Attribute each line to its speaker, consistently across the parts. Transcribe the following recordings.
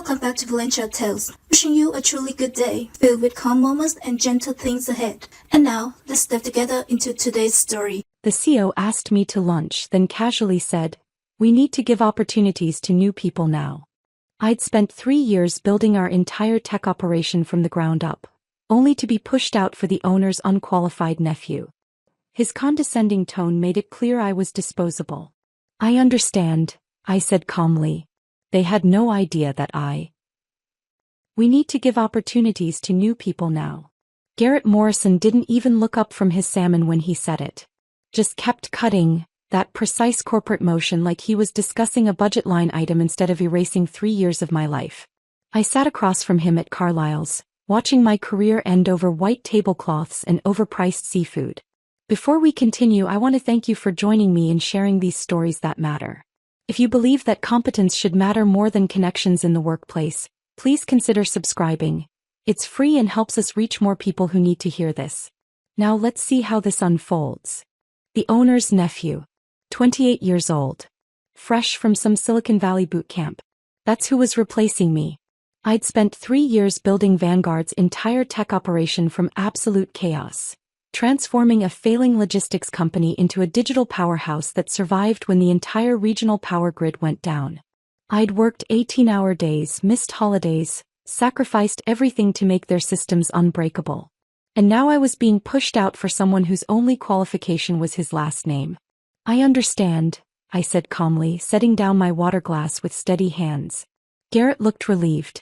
Speaker 1: Welcome back to Valencia Tales, wishing you a truly good day, filled with calm moments and gentle things ahead. And now, let's step together into today's story.
Speaker 2: The CEO asked me to lunch, then casually said, "We need to give opportunities to new people now." I'd spent 3 years building our entire tech operation from the ground up, only to be pushed out for the owner's unqualified nephew. His condescending tone made it clear I was disposable. "I understand," I said calmly. They had no idea that We need to give opportunities to new people now. Garrett Morrison didn't even look up from his salmon when he said it. Just kept cutting, that precise corporate motion like he was discussing a budget line item instead of erasing 3 years of my life. I sat across from him at Carlisle's, watching my career end over white tablecloths and overpriced seafood. Before we continue, I want to thank you for joining me in sharing these stories that matter. If you believe that competence should matter more than connections in the workplace, please consider subscribing. It's free and helps us reach more people who need to hear this. Now let's see how this unfolds. The owner's nephew. 28 years old. Fresh from some Silicon Valley boot camp. That's who was replacing me. I'd spent 3 years building Vanguard's entire tech operation from absolute chaos, transforming a failing logistics company into a digital powerhouse that survived when the entire regional power grid went down. I'd worked 18-hour days, missed holidays, sacrificed everything to make their systems unbreakable. And now I was being pushed out for someone whose only qualification was his last name. "I understand," I said calmly, setting down my water glass with steady hands. Garrett looked relieved.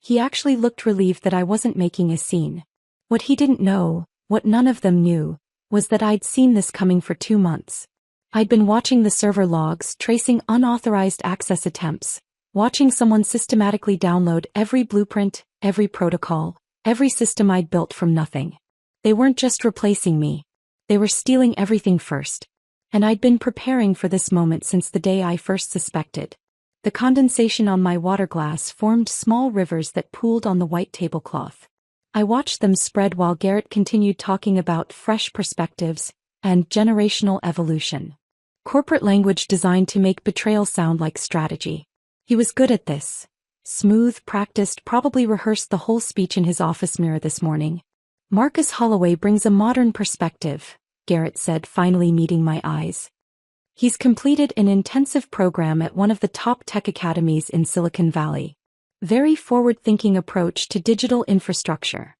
Speaker 2: He actually looked relieved that I wasn't making a scene. What he didn't know, what none of them knew, was that I'd seen this coming for 2 months. I'd been watching the server logs, tracing unauthorized access attempts, watching someone systematically download every blueprint, every protocol, every system I'd built from nothing. They weren't just replacing me. They were stealing everything first. And I'd been preparing for this moment since the day I first suspected. The condensation on my water glass formed small rivers that pooled on the white tablecloth. I watched them spread while Garrett continued talking about fresh perspectives and generational evolution. Corporate language designed to make betrayal sound like strategy. He was good at this. Smooth, practiced, probably rehearsed the whole speech in his office mirror this morning. "Marcus Holloway brings a modern perspective," Garrett said, finally meeting my eyes. "He's completed an intensive program at one of the top tech academies in Silicon Valley. Very forward-thinking approach to digital infrastructure."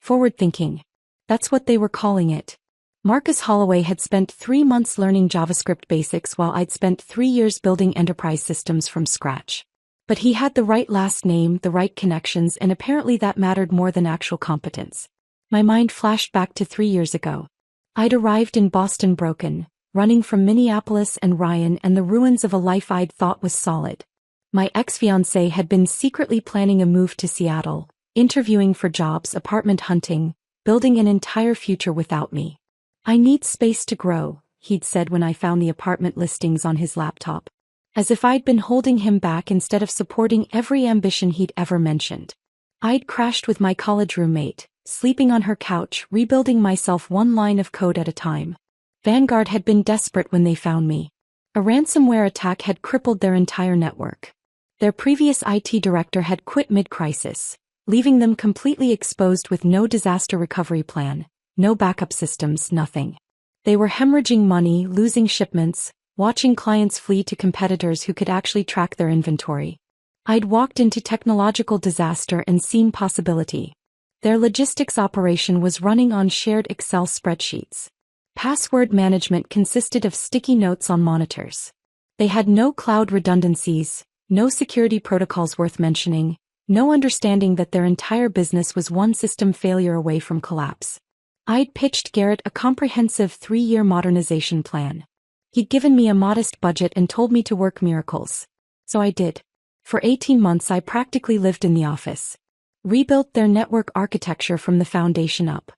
Speaker 2: Forward-thinking. That's what they were calling it. Marcus Holloway had spent 3 months learning JavaScript basics while I'd spent 3 years building enterprise systems from scratch. But he had the right last name, the right connections, and apparently that mattered more than actual competence. My mind flashed back to 3 years ago. I'd arrived in Boston broken, running from Minneapolis and Ryan and the ruins of a life I'd thought was solid. My ex-fiancé had been secretly planning a move to Seattle, interviewing for jobs, apartment hunting, building an entire future without me. "I need space to grow," he'd said when I found the apartment listings on his laptop. As if I'd been holding him back instead of supporting every ambition he'd ever mentioned. I'd crashed with my college roommate, sleeping on her couch, rebuilding myself one line of code at a time. Vanguard had been desperate when they found me. A ransomware attack had crippled their entire network. Their previous IT director had quit mid-crisis, leaving them completely exposed with no disaster recovery plan, no backup systems, nothing. They were hemorrhaging money, losing shipments, watching clients flee to competitors who could actually track their inventory. I'd walked into technological disaster and seen possibility. Their logistics operation was running on shared Excel spreadsheets. Password management consisted of sticky notes on monitors. They had no cloud redundancies, no security protocols worth mentioning, no understanding that their entire business was one system failure away from collapse. I'd pitched Garrett a comprehensive 3-year modernization plan. He'd given me a modest budget and told me to work miracles. So I did. For 18 months I practically lived in the office. Rebuilt their network architecture from the foundation up.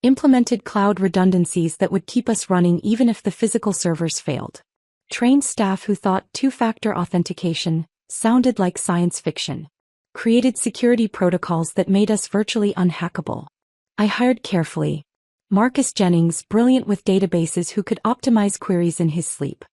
Speaker 2: Implemented cloud redundancies that would keep us running even if the physical servers failed. Trained staff who thought two-factor authentication sounded like science fiction. Created security protocols that made us virtually unhackable. I hired carefully. Marcus Jennings, brilliant with databases who could optimize queries in his sleep.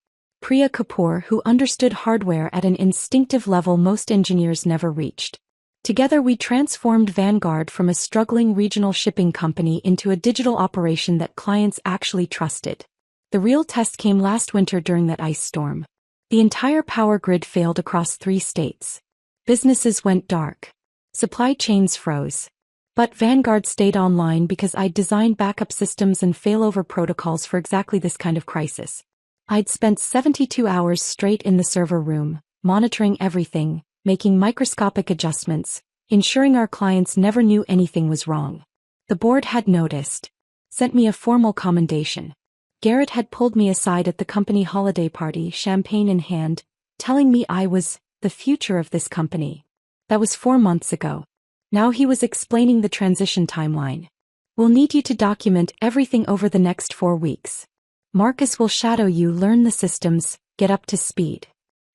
Speaker 2: Priya Kapoor, who understood hardware at an instinctive level most engineers never reached. Together we transformed Vanguard from a struggling regional shipping company into a digital operation that clients actually trusted. The real test came last winter during that ice storm. The entire power grid failed across 3 states. Businesses went dark. Supply chains froze. But Vanguard stayed online because I'd designed backup systems and failover protocols for exactly this kind of crisis. I'd spent 72 hours straight in the server room, monitoring everything, making microscopic adjustments, ensuring our clients never knew anything was wrong. The board had noticed. Sent me a formal commendation. Garrett had pulled me aside at the company holiday party, champagne in hand, telling me I was the future of this company. That was 4 months ago. Now he was explaining the transition timeline. We'll need you to document everything over the next 4 weeks. Marcus will shadow you, learn the systems, get up to speed.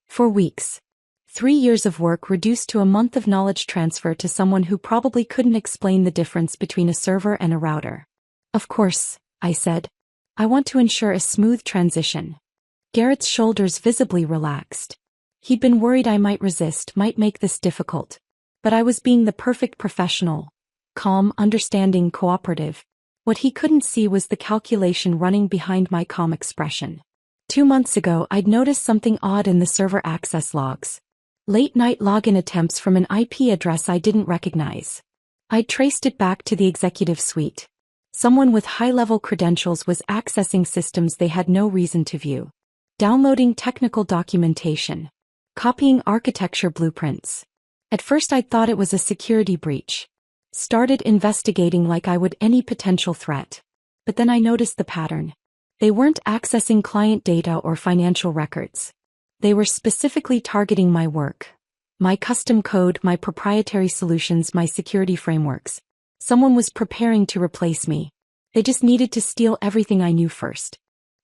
Speaker 2: 4 weeks. 3 years of work reduced to a month of knowledge transfer to someone who probably couldn't explain the difference between a server and a router. Of course, I said. I want to ensure a smooth transition. Garrett's shoulders visibly relaxed. He'd been worried I might resist, might make this difficult. But I was being the perfect professional. Calm, understanding, cooperative. What he couldn't see was the calculation running behind my calm expression. 2 months ago I'd noticed something odd in the server access logs. Late-night login attempts from an IP address I didn't recognize. I'd traced it back to the executive suite. Someone with high-level credentials was accessing systems they had no reason to view. Downloading technical documentation. Copying architecture blueprints. At first I'd thought it was a security breach. Started investigating like I would any potential threat. But then I noticed the pattern. They weren't accessing client data or financial records. They were specifically targeting my work. My custom code, my proprietary solutions, my security frameworks. Someone was preparing to replace me. They just needed to steal everything I knew first.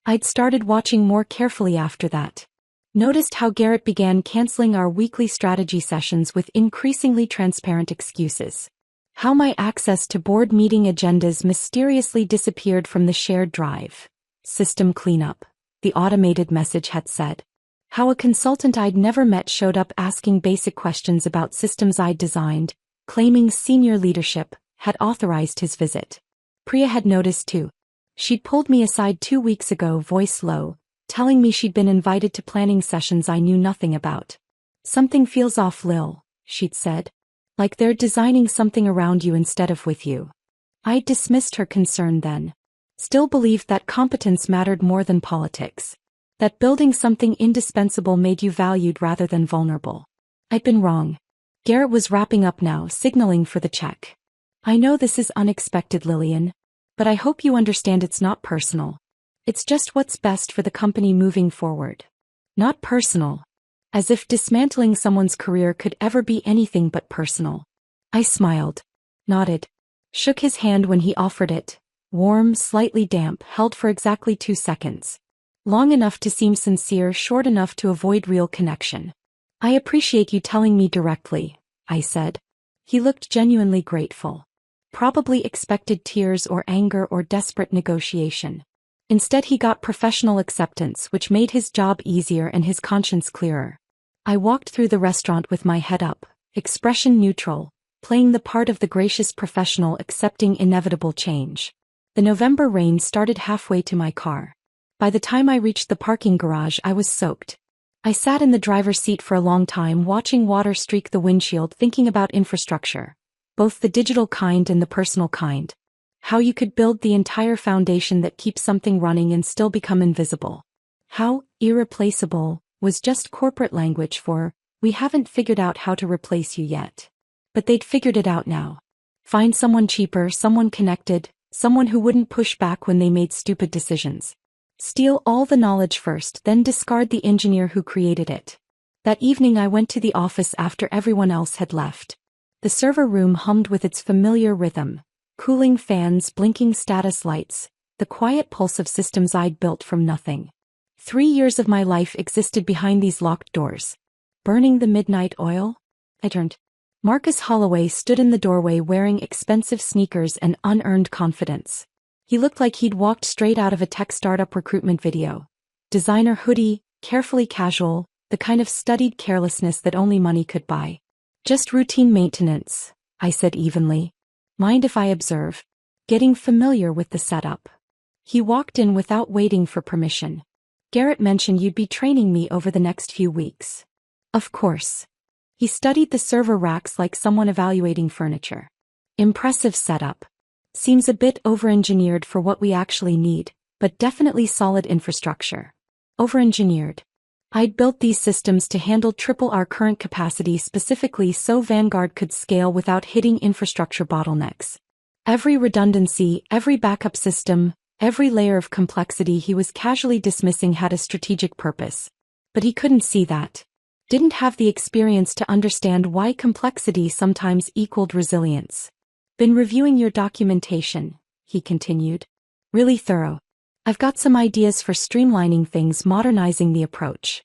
Speaker 2: I'd started watching more carefully after that. Noticed how Garrett began canceling our weekly strategy sessions with increasingly transparent excuses. How my access to board meeting agendas mysteriously disappeared from the shared drive. System cleanup, the automated message had said. How a consultant I'd never met showed up asking basic questions about systems I'd designed, claiming senior leadership had authorized his visit. Priya had noticed too. She'd pulled me aside 2 weeks ago, voice low, telling me she'd been invited to planning sessions I knew nothing about. Something feels off, Lil, she'd said. Like they're designing something around you instead of with you. I dismissed her concern then. Still believed that competence mattered more than politics. That building something indispensable made you valued rather than vulnerable. I'd been wrong. Garrett was wrapping up now, signaling for the check. I know this is unexpected, Lillian. But I hope you understand it's not personal. It's just what's best for the company moving forward. Not personal. As if dismantling someone's career could ever be anything but personal. I smiled. Nodded. Shook his hand when he offered it. Warm, slightly damp, held for exactly 2 seconds. Long enough to seem sincere, short enough to avoid real connection. I appreciate you telling me directly, I said. He looked genuinely grateful. Probably expected tears or anger or desperate negotiation. Instead he got professional acceptance, which made his job easier and his conscience clearer. I walked through the restaurant with my head up, expression neutral, playing the part of the gracious professional accepting inevitable change. The November rain started halfway to my car. By the time I reached the parking garage I was soaked. I sat in the driver's seat for a long time, watching water streak the windshield, thinking about infrastructure. Both the digital kind and the personal kind. How you could build the entire foundation that keeps something running and still become invisible. How irreplaceable was just corporate language for, we haven't figured out how to replace you yet. But they'd figured it out now. Find someone cheaper, someone connected, someone who wouldn't push back when they made stupid decisions. Steal all the knowledge first, then discard the engineer who created it. That evening I went to the office after everyone else had left. The server room hummed with its familiar rhythm. Cooling fans, blinking status lights, the quiet pulse of systems I'd built from nothing. 3 years of my life existed behind these locked doors. Burning the midnight oil? I turned. Marcus Holloway stood in the doorway wearing expensive sneakers and unearned confidence. He looked like he'd walked straight out of a tech startup recruitment video. Designer hoodie, Carefully casual, the kind of studied carelessness that only money could buy. Just routine maintenance, I said evenly. Mind if I observe? Getting familiar with the setup. He walked in without waiting for permission. Garrett mentioned you'd be training me over the next few weeks. Of course. He studied the server racks like someone evaluating furniture. Impressive setup. Seems a bit over-engineered for what we actually need, but definitely solid infrastructure. Over-engineered. I'd built these systems to handle triple our current capacity specifically so Vanguard could scale without hitting infrastructure bottlenecks. Every redundancy, every backup system, every layer of complexity he was casually dismissing had a strategic purpose. But he couldn't see that. Didn't have the experience to understand why complexity sometimes equaled resilience. Been reviewing your documentation, he continued. Really thorough. I've got some ideas for streamlining things, modernizing the approach.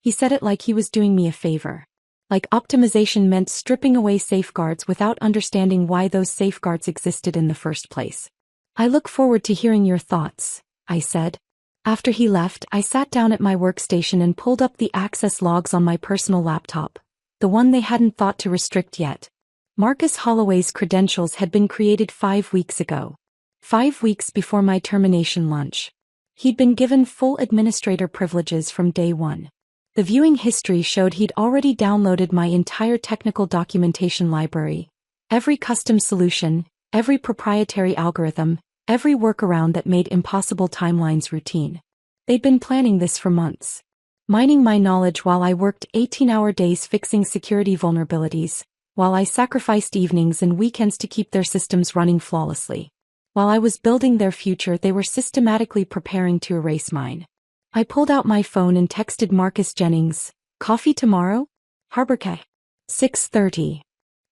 Speaker 2: He said it like he was doing me a favor. Like optimization meant stripping away safeguards without understanding why those safeguards existed in the first place. I look forward to hearing your thoughts, I said. After he left, I sat down at my workstation and pulled up the access logs on my personal laptop, the one they hadn't thought to restrict yet. Marcus Holloway's credentials had been created 5 weeks ago. 5 weeks before my termination lunch. He'd been given full administrator privileges from day one. The viewing history showed he'd already downloaded my entire technical documentation library, every custom solution, every proprietary algorithm, every workaround that made impossible timelines routine. They'd been planning this for months. Mining my knowledge while I worked 18-hour days fixing security vulnerabilities, while I sacrificed evenings and weekends to keep their systems running flawlessly. While I was building their future, they were systematically preparing to erase mine. I pulled out my phone and texted Marcus Jennings, "Coffee tomorrow? Harbor Cay. 6:30.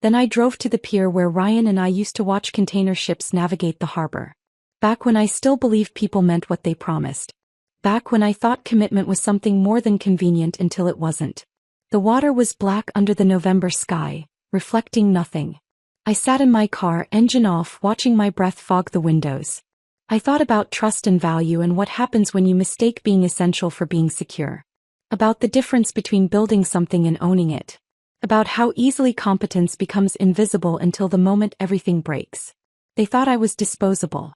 Speaker 2: Then I drove to the pier where Ryan and I used to watch container ships navigate the harbor. Back when I still believed people meant what they promised. Back when I thought commitment was something more than convenient until it wasn't. The water was black under the November sky, reflecting nothing. I sat in my car, engine off, watching my breath fog the windows. I thought about trust and value and what happens when you mistake being essential for being secure. About the difference between building something and owning it. About how easily competence becomes invisible until the moment everything breaks. They thought I was disposable.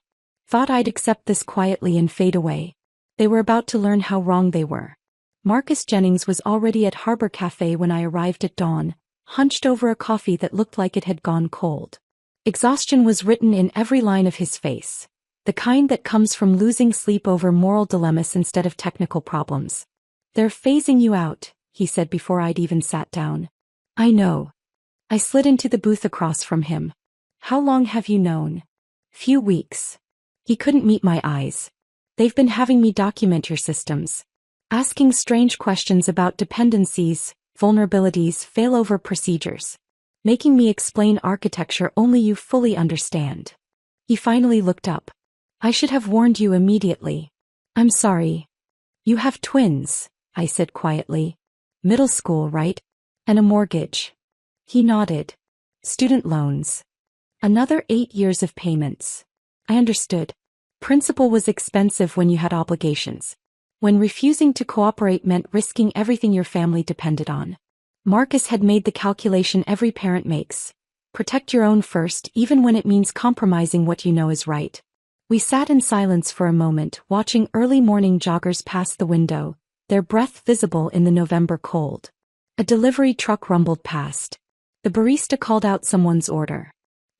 Speaker 2: Thought I'd accept this quietly and fade away. They were about to learn how wrong they were. Marcus Jennings was already at Harbor Cafe when I arrived at dawn, hunched over a coffee that looked like it had gone cold. Exhaustion was written in every line of his face, the kind that comes from losing sleep over moral dilemmas instead of technical problems. "They're phasing you out," he said before I'd even sat down. "I know." I slid into the booth across from him. "How long have you known?" "Few weeks." He couldn't meet my eyes. "They've been having me document your systems. Asking strange questions about dependencies, vulnerabilities, failover procedures. Making me explain architecture only you fully understand." He finally looked up. "I should have warned you immediately. I'm sorry." "You have twins," I said quietly. "Middle school, right? And a mortgage." He nodded. "Student loans. Another 8 years of payments." I understood. Principal was expensive when you had obligations. When refusing to cooperate meant risking everything your family depended on. Marcus had made the calculation every parent makes. Protect your own first, even when it means compromising what you know is right. We sat in silence for a moment, watching early morning joggers pass the window, their breath visible in the November cold. A delivery truck rumbled past. The barista called out someone's order.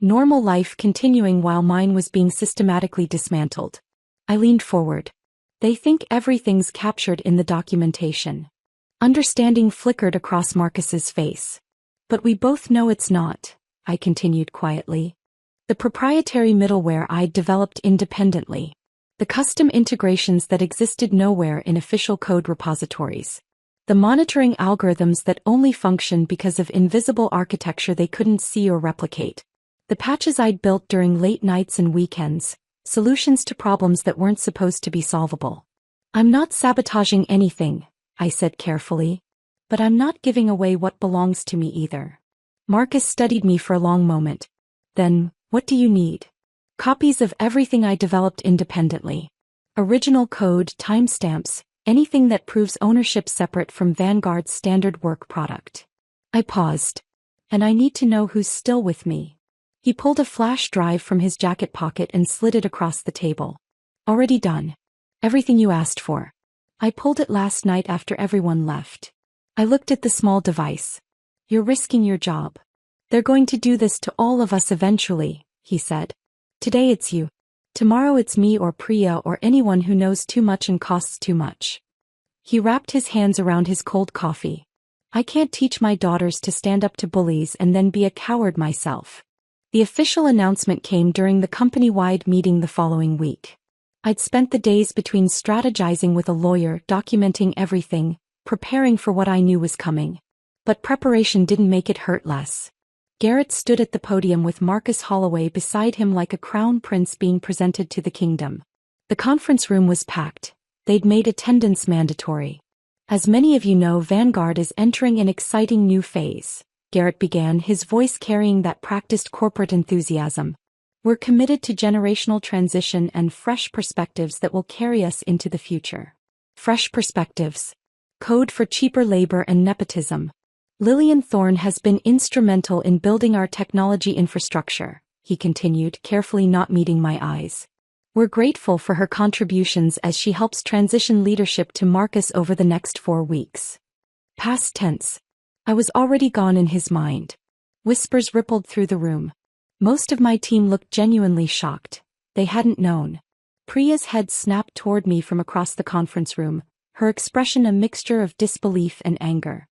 Speaker 2: Normal life continuing while mine was being systematically dismantled. I leaned forward. "They think everything's captured in the documentation." Understanding flickered across Marcus's face. "But we both know it's not," I continued quietly. "The proprietary middleware I'd developed independently. The custom integrations that existed nowhere in official code repositories. The monitoring algorithms that only functioned because of invisible architecture they couldn't see or replicate. The patches I'd built during late nights and weekends, solutions to problems that weren't supposed to be solvable. I'm not sabotaging anything," I said carefully. "But I'm not giving away what belongs to me either." Marcus studied me for a long moment. "Then, what do you need?" "Copies of everything I developed independently. Original code, timestamps, Anything that proves ownership separate from Vanguard's standard work product. I paused. And I need to know who's still with me. He pulled a flash drive from his jacket pocket and slid it across the table. Already done. Everything you asked for. I pulled it last night after everyone left. I looked at the small device. You're risking your job. They're going to do this to all of us eventually, he said. Today it's you. Tomorrow it's me or Priya or anyone who knows too much and costs too much. He wrapped his hands around his cold coffee. I can't teach my daughters to stand up to bullies and then be a coward myself. The official announcement came during the company-wide meeting the following week. I'd spent the days between strategizing with a lawyer, documenting everything, preparing for what I knew was coming. But preparation didn't make it hurt less. Garrett stood at the podium with Marcus Holloway beside him like a crown prince being presented to the kingdom. The conference room was packed. They'd made attendance mandatory. As many of you know, Vanguard is entering an exciting new phase, Garrett began, his voice carrying that practiced corporate enthusiasm. We're committed to generational transition and fresh perspectives that will carry us into the future. Fresh perspectives. Code for cheaper labor and nepotism. Lillian Thorne has been instrumental in building our technology infrastructure, he continued, carefully not meeting my eyes. We're grateful for her contributions as she helps transition leadership to Marcus over the next 4 weeks. Past tense. I was already gone in his mind. Whispers rippled through the room. Most of my team looked genuinely shocked. They hadn't known. Priya's head snapped toward me from across the conference room, her expression a mixture of disbelief and anger.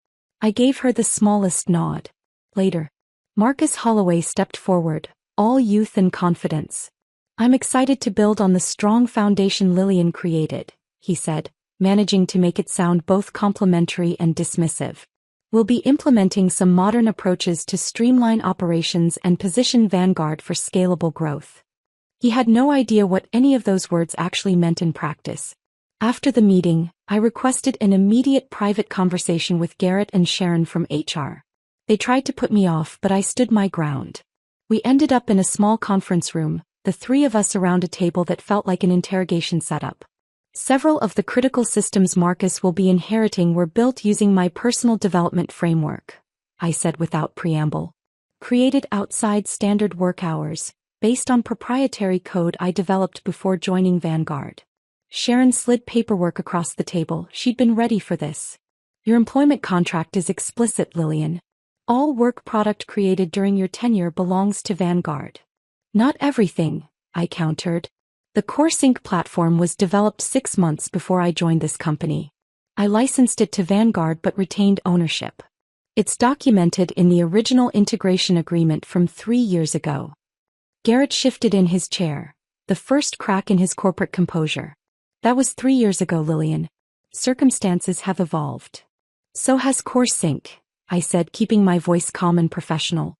Speaker 2: I gave her the smallest nod. Later. Marcus Holloway stepped forward, all youth and confidence. I'm excited to build on the strong foundation Lillian created, he said, managing to make it sound both complimentary and dismissive. We'll be implementing some modern approaches to streamline operations and position Vanguard for scalable growth. He had no idea what any of those words actually meant in practice. After the meeting, I requested an immediate private conversation with Garrett and Sharon from HR. They tried to put me off, but I stood my ground. We ended up in a small conference room, the three of us around a table that felt like an interrogation setup. Several of the critical systems Marcus will be inheriting were built using my personal development framework, I said without preamble. Created outside standard work hours, based on proprietary code I developed before joining Vanguard. Sharon slid paperwork across the table. She'd been ready for this. Your employment contract is explicit, Lillian. All work product created during your tenure belongs to Vanguard. Not everything, I countered. The CoreSync platform was developed 6 months before I joined this company. I licensed it to Vanguard but retained ownership. It's documented in the original integration agreement from 3 years ago. Garrett shifted in his chair, the first crack in his corporate composure. That was 3 years ago, Lillian. Circumstances have evolved. So has CoreSync, I said, keeping my voice calm and professional.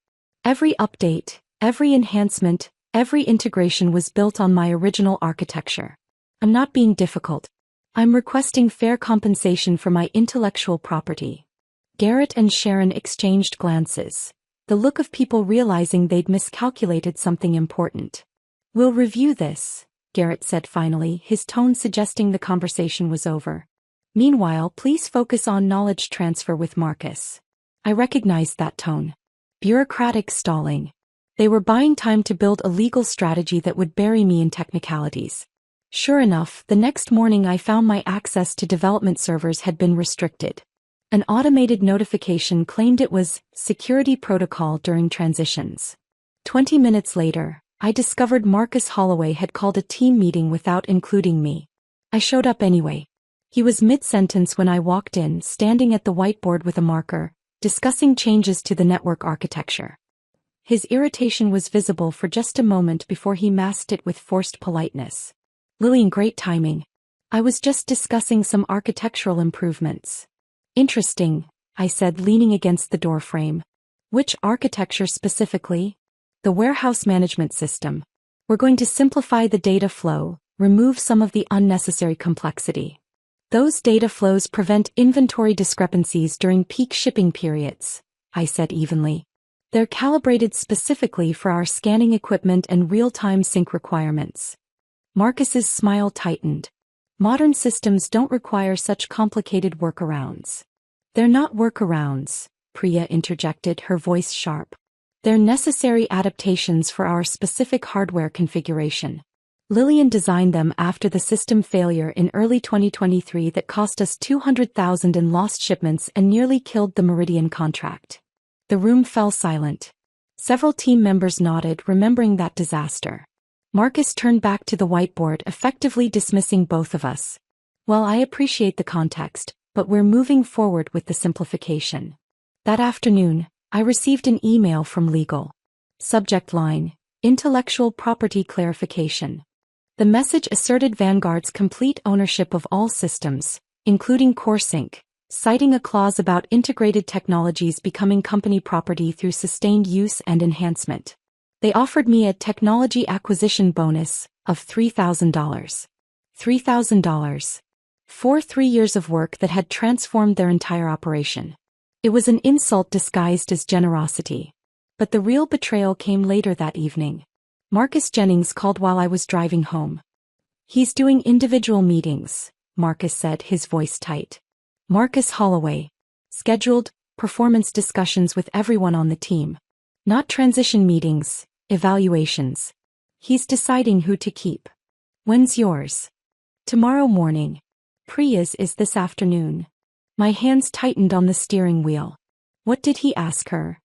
Speaker 2: Every update, every enhancement, every integration was built on my original architecture. I'm not being difficult. I'm requesting fair compensation for my intellectual property. Garrett and Sharon exchanged glances, the look of people realizing they'd miscalculated something important. We'll review this, Garrett said finally, his tone suggesting the conversation was over. Meanwhile, please focus on knowledge transfer with Marcus. I recognized that tone. Bureaucratic stalling. They were buying time to build a legal strategy that would bury me in technicalities. Sure enough, the next morning I found my access to development servers had been restricted. An automated notification claimed it was security protocol during transitions. 20 minutes later, I discovered Marcus Holloway had called a team meeting without including me. I showed up anyway. He was mid-sentence when I walked in, standing at the whiteboard with a marker, discussing changes to the network architecture. His irritation was visible for just a moment before he masked it with forced politeness. Lillian, great timing. I was just discussing some architectural improvements. Interesting, I said, leaning against the doorframe. Which architecture specifically? The warehouse management system. We're going to simplify the data flow, remove some of the unnecessary complexity. Those data flows prevent inventory discrepancies during peak shipping periods, I said evenly. They're calibrated specifically for our scanning equipment and real-time sync requirements. Marcus's smile tightened. Modern systems don't require such complicated workarounds. They're not workarounds, Priya interjected, her voice sharp. They're necessary adaptations for our specific hardware configuration. Lillian designed them after the system failure in early 2023 that cost us $200,000 in lost shipments and nearly killed the Meridian contract. The room fell silent. Several team members nodded, remembering that disaster. Marcus turned back to the whiteboard, effectively dismissing both of us. Well, I appreciate the context, but we're moving forward with the simplification. That afternoon, I received an email from legal. Subject line: Intellectual Property Clarification. The message asserted Vanguard's complete ownership of all systems, including CoreSync, citing a clause about integrated technologies becoming company property through sustained use and enhancement. They offered me a technology acquisition bonus of $3,000. $3,000. For 3 years of work that had transformed their entire operation. It was an insult disguised as generosity. But the real betrayal came later that evening. Marcus Jennings called while I was driving home. He's doing individual meetings, Marcus said, his voice tight. Marcus Holloway. Scheduled performance discussions with everyone on the team. Not transition meetings, evaluations. He's deciding who to keep. When's yours? Tomorrow morning. Priya's is this afternoon. My hands tightened on the steering wheel. What did he ask her?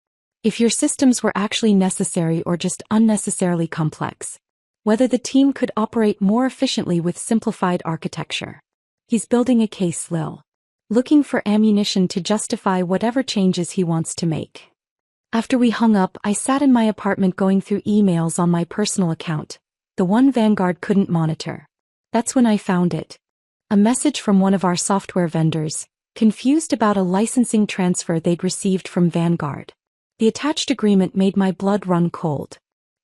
Speaker 2: If your systems were actually necessary or just unnecessarily complex. Whether the team could operate more efficiently with simplified architecture. He's building a case, Lil. Looking for ammunition to justify whatever changes he wants to make. After we hung up, I sat in my apartment going through emails on my personal account, the one Vanguard couldn't monitor. That's when I found it. A message from one of our software vendors, confused about a licensing transfer they'd received from Vanguard. The attached agreement made my blood run cold.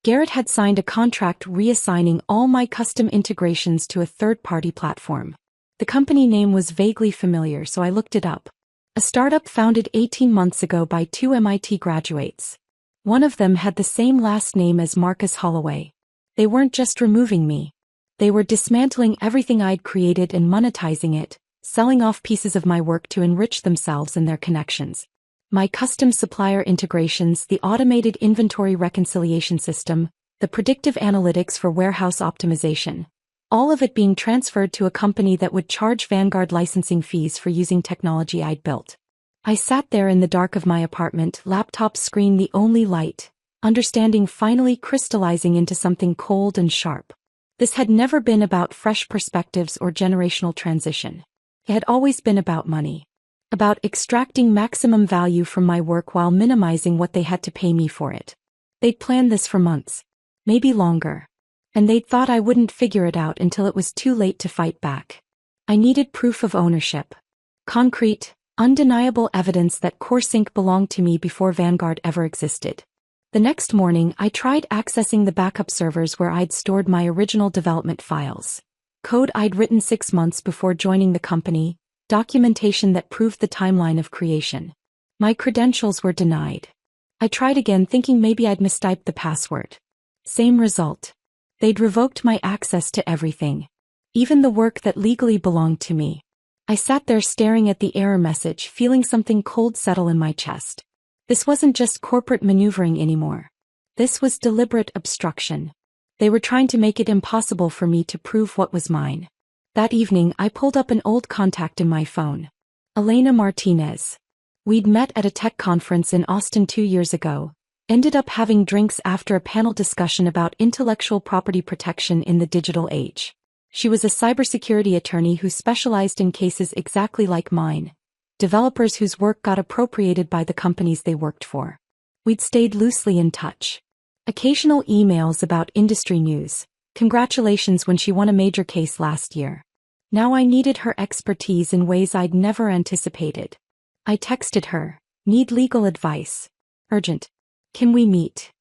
Speaker 2: Garrett had signed a contract reassigning all my custom integrations to a third-party platform. The company name was vaguely familiar, so I looked it up. A startup founded 18 months ago by 2 MIT graduates. One of them had the same last name as Marcus Holloway. They weren't just removing me. They were dismantling everything I'd created and monetizing it, selling off pieces of my work to enrich themselves and their connections. My custom supplier integrations, the automated inventory reconciliation system, the predictive analytics for warehouse optimization. All of it being transferred to a company that would charge Vanguard licensing fees for using technology I'd built. I sat there in the dark of my apartment, laptop screen the only light, understanding finally crystallizing into something cold and sharp. This had never been about fresh perspectives or generational transition. It had always been about money. About extracting maximum value from my work while minimizing what they had to pay me for it. They'd planned this for months. Maybe longer. And they'd thought I wouldn't figure it out until it was too late to fight back. I needed proof of ownership. Concrete, undeniable evidence that CoreSync belonged to me before Vanguard ever existed. The next morning, I tried accessing the backup servers where I'd stored my original development files. Code I'd written 6 months before joining the company, documentation that proved the timeline of creation. My credentials were denied. I tried again, thinking maybe I'd mistyped the password. Same result. They'd revoked my access to everything. Even the work that legally belonged to me. I sat there staring at the error message, feeling something cold settle in my chest. This wasn't just corporate maneuvering anymore. This was deliberate obstruction. They were trying to make it impossible for me to prove what was mine. That evening, I pulled up an old contact in my phone. Elena Martinez. We'd met at a tech conference in Austin 2 years ago. Ended up having drinks after a panel discussion about intellectual property protection in the digital age. She was a cybersecurity attorney who specialized in cases exactly like mine. Developers whose work got appropriated by the companies they worked for. We'd stayed loosely in touch. Occasional emails about industry news. Congratulations when she won a major case last year. Now I needed her expertise in ways I'd never anticipated. I texted her, need legal advice. Urgent. Can we meet?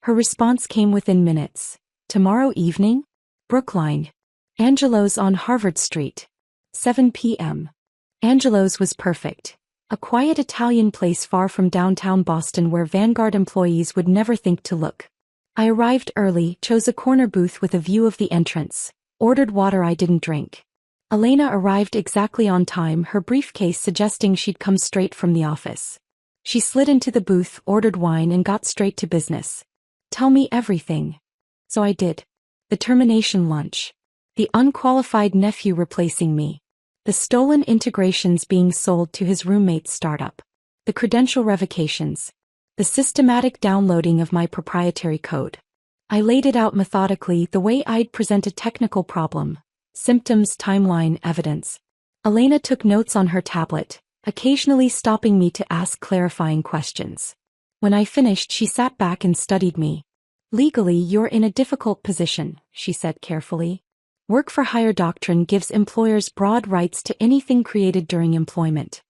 Speaker 2: Her response came within minutes. Tomorrow evening? Brookline. Angelo's on Harvard Street. 7 p.m. Angelo's was perfect. A quiet Italian place far from downtown Boston where Vanguard employees would never think to look. I arrived early, chose a corner booth with a view of the entrance, ordered water I didn't drink. Elena arrived exactly on time, her briefcase suggesting she'd come straight from the office. She slid into the booth, ordered wine, and got straight to business. Tell me everything. So I did. The termination lunch. The unqualified nephew replacing me. The stolen integrations being sold to his roommate's startup. The credential revocations. The systematic downloading of my proprietary code. I laid it out methodically, the way I'd present a technical problem. Symptoms, timeline, evidence. Elena took notes on her tablet, occasionally stopping me to ask clarifying questions. When I finished, she sat back and studied me. Legally, you're in a difficult position, she said carefully. Work-for-hire doctrine gives employers broad rights to anything created during employment.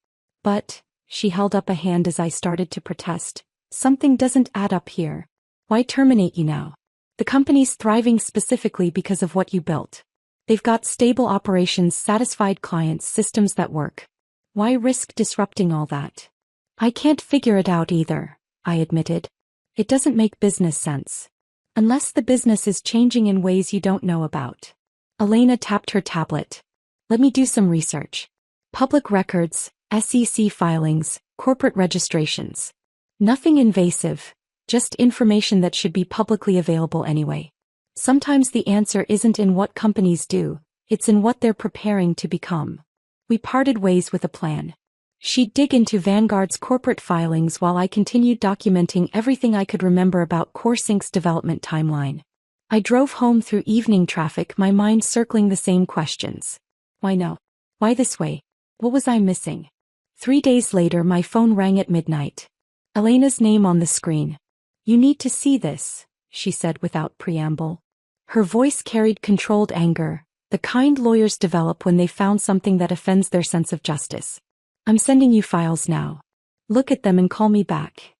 Speaker 2: But, she held up a hand as I started to protest, something doesn't add up here. Why terminate you now? The company's thriving specifically because of what you built. They've got stable operations, satisfied clients, systems that work. Why risk disrupting all that? I can't figure it out either, I admitted. It doesn't make business sense. Unless the business is changing in ways you don't know about. Elena tapped her tablet. Let me do some research. Public records, SEC filings, corporate registrations. Nothing invasive, just information that should be publicly available anyway. Sometimes the answer isn't in what companies do, it's in what they're preparing to become. We parted ways with a plan. She'd dig into Vanguard's corporate filings while I continued documenting everything I could remember about CoreSync's development timeline. I drove home through evening traffic, my mind circling the same questions. Why no? Why this way? What was I missing? 3 days later, my phone rang at midnight. Elena's name on the screen. You need to see this, she said without preamble. Her voice carried controlled anger, the kind lawyers develop when they found something that offends their sense of justice. I'm sending you files now. Look at them and call me back.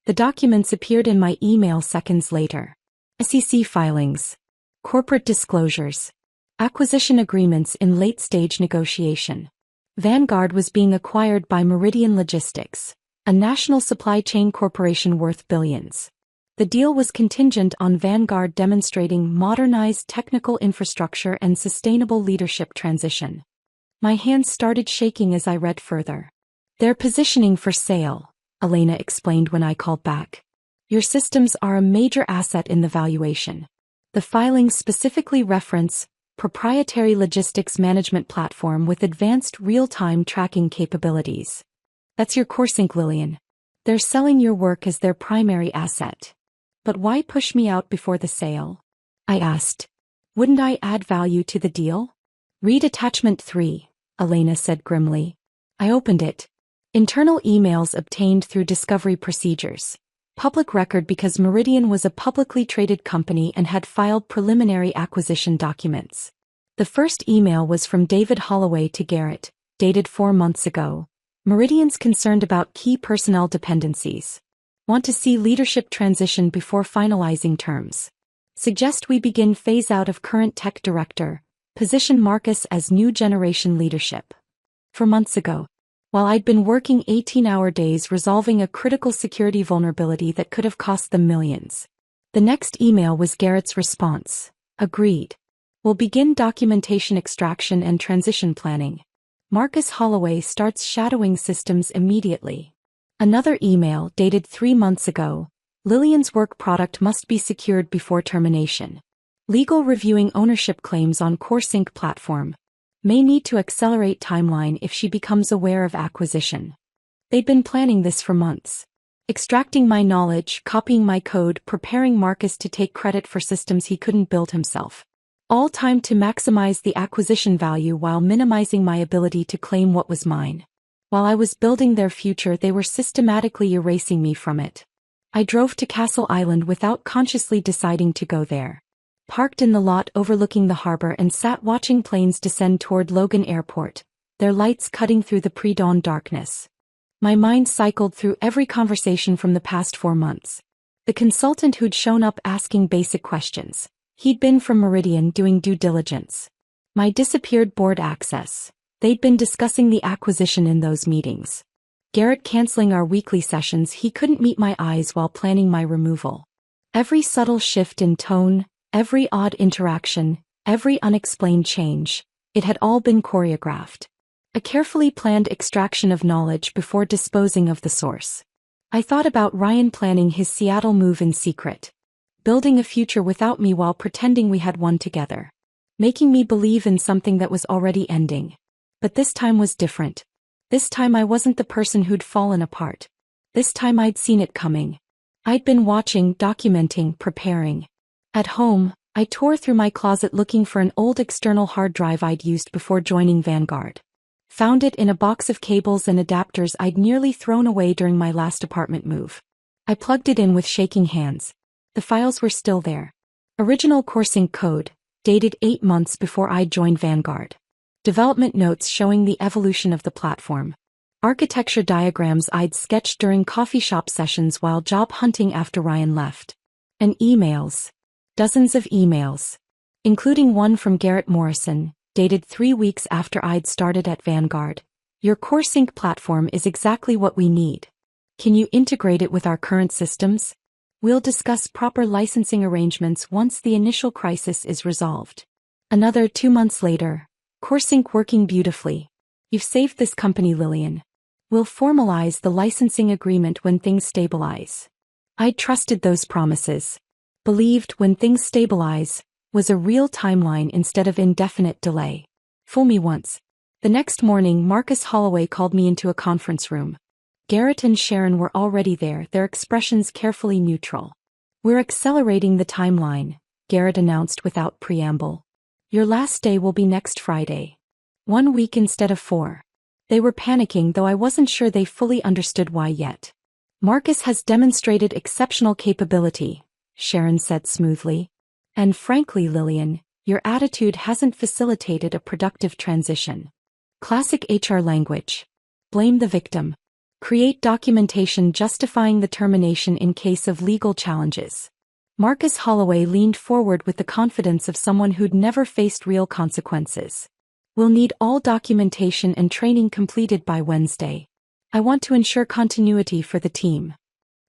Speaker 2: The documents appeared in my email seconds later. SEC filings. Corporate disclosures. Acquisition agreements in late-stage negotiation. Vanguard was being acquired by Meridian Logistics, a national supply chain corporation worth billions. The deal was contingent on Vanguard demonstrating modernized technical infrastructure and sustainable leadership transition. My hands started shaking as I read further. They're positioning for sale, Elena explained when I called back. Your systems are a major asset in the valuation. The filings specifically reference proprietary logistics management platform with advanced real-time tracking capabilities. That's your CoreSync, Lillian. They're selling your work as their primary asset. But why push me out before the sale? I asked. Wouldn't I add value to the deal? Read attachment 3, Elena said grimly. I opened it. Internal emails obtained through discovery procedures. Public record because Meridian was a publicly traded company and had filed preliminary acquisition documents. The first email was from David Holloway to Garrett, dated 4 months ago. Meridian's concerned about key personnel dependencies. Want to see leadership transition before finalizing terms. Suggest we begin phase out of current tech director, position Marcus as new generation leadership. 4 months ago. While I'd been working 18-hour days resolving a critical security vulnerability that could have cost them millions. The next email was Garrett's response. Agreed. We'll begin documentation extraction and transition planning. Marcus Holloway starts shadowing systems immediately. Another email dated 3 months ago. Lillian's work product must be secured before termination. Legal reviewing ownership claims on CoreSync platform. May need to accelerate timeline if she becomes aware of acquisition. They'd been planning this for months. Extracting my knowledge, copying my code, preparing Marcus to take credit for systems he couldn't build himself. All timed to maximize the acquisition value while minimizing my ability to claim what was mine. While I was building their future, they were systematically erasing me from it. I drove to Castle Island without consciously deciding to go there. Parked in the lot overlooking the harbor and sat watching planes descend toward Logan Airport, their lights cutting through the pre-dawn darkness. My mind cycled through every conversation from the past 4 months. The consultant who'd shown up asking basic questions. He'd been from Meridian doing due diligence. My disappeared board access. They'd been discussing the acquisition in those meetings. Garrett canceling our weekly sessions. He couldn't meet my eyes while planning my removal. Every subtle shift in tone, every odd interaction, every unexplained change. It had all been choreographed. A carefully planned extraction of knowledge before disposing of the source. I thought about Ryan planning his Seattle move in secret. Building a future without me while pretending we had one together. Making me believe in something that was already ending. But this time was different. This time I wasn't the person who'd fallen apart. This time I'd seen it coming. I'd been watching, documenting, preparing. At home, I tore through my closet looking for an old external hard drive I'd used before joining Vanguard. Found it in a box of cables and adapters I'd nearly thrown away during my last apartment move. I plugged it in with shaking hands. The files were still there. Original CoreSync code, dated 8 months before I'd joined Vanguard. Development notes showing the evolution of the platform. Architecture diagrams I'd sketched during coffee shop sessions while job hunting after Ryan left. And emails. Dozens of emails. Including one from Garrett Morrison, dated 3 weeks after I'd started at Vanguard. Your CoreSync platform is exactly what we need. Can you integrate it with our current systems? We'll discuss proper licensing arrangements once the initial crisis is resolved. Another 2 months later, CoreSync working beautifully. You've saved this company, Lillian. We'll formalize the licensing agreement when things stabilize. I'd trusted those promises. Believed when things stabilize was a real timeline instead of indefinite delay. Fool me once. The next morning, Marcus Holloway called me into a conference room. Garrett and Sharon were already there, their expressions carefully neutral. We're accelerating the timeline, Garrett announced without preamble. Your last day will be next Friday. 1 week instead of 4. They were panicking, though I wasn't sure they fully understood why yet. Marcus has demonstrated exceptional capability, Sharon said smoothly. And frankly, Lillian, your attitude hasn't facilitated a productive transition. Classic HR language. Blame the victim. Create documentation justifying the termination in case of legal challenges. Marcus Holloway leaned forward with the confidence of someone who'd never faced real consequences. We'll need all documentation and training completed by Wednesday. I want to ensure continuity for the team.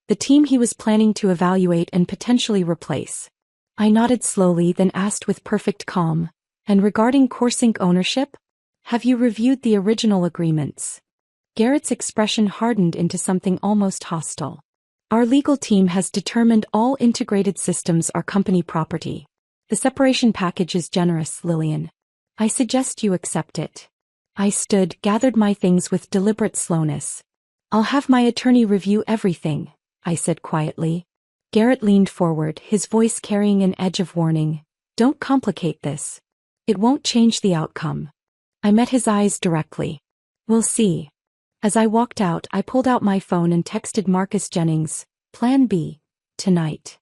Speaker 2: The team he was planning to evaluate and potentially replace. I nodded slowly, then asked with perfect calm, and regarding CoreSync ownership? Have you reviewed the original agreements? Garrett's expression hardened into something almost hostile. Our legal team has determined all integrated systems are company property. The separation package is generous, Lillian. I suggest you accept it. I stood, gathered my things with deliberate slowness. I'll have my attorney review everything, I said quietly. Garrett leaned forward, his voice carrying an edge of warning. Don't complicate this. It won't change the outcome. I met his eyes directly. We'll see. As I walked out, I pulled out my phone and texted Marcus Jennings, Plan B, tonight.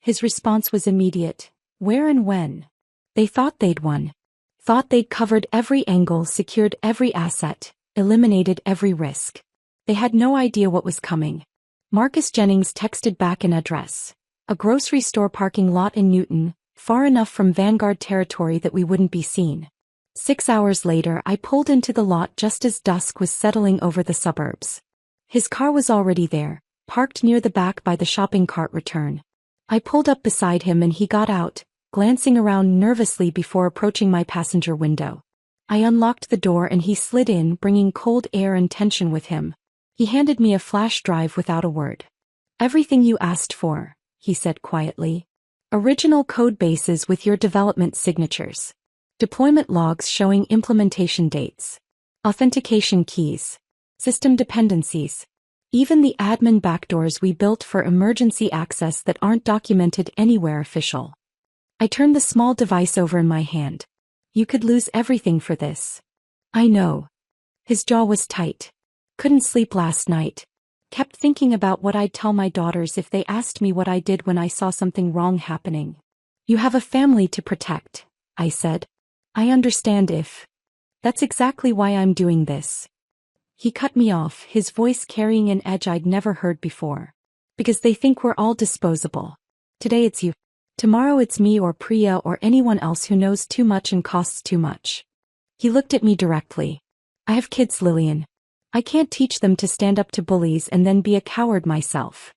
Speaker 2: His response was immediate. Where and when? They thought they'd won. Thought they'd covered every angle, secured every asset, eliminated every risk. They had no idea what was coming. Marcus Jennings texted back an address. A grocery store parking lot in Newton, far enough from Vanguard territory that we wouldn't be seen. 6 hours later, I pulled into the lot just as dusk was settling over the suburbs. His car was already there, parked near the back by the shopping cart return. I pulled up beside him and he got out, glancing around nervously before approaching my passenger window. I unlocked the door and he slid in, bringing cold air and tension with him. He handed me a flash drive without a word. Everything you asked for, he said quietly. Original code bases with your development signatures. Deployment logs showing implementation dates. Authentication keys. System dependencies. Even the admin backdoors we built for emergency access that aren't documented anywhere official. I turned the small device over in my hand. You could lose everything for this. I know. His jaw was tight. Couldn't sleep last night. Kept thinking about what I'd tell my daughters if they asked me what I did when I saw something wrong happening. You have a family to protect, I said. I understand if. That's exactly why I'm doing this. He cut me off, his voice carrying an edge I'd never heard before. Because they think we're all disposable. Today it's you. Tomorrow it's me or Priya or anyone else who knows too much and costs too much. He looked at me directly. I have kids, Lillian. I can't teach them to stand up to bullies and then be a coward myself.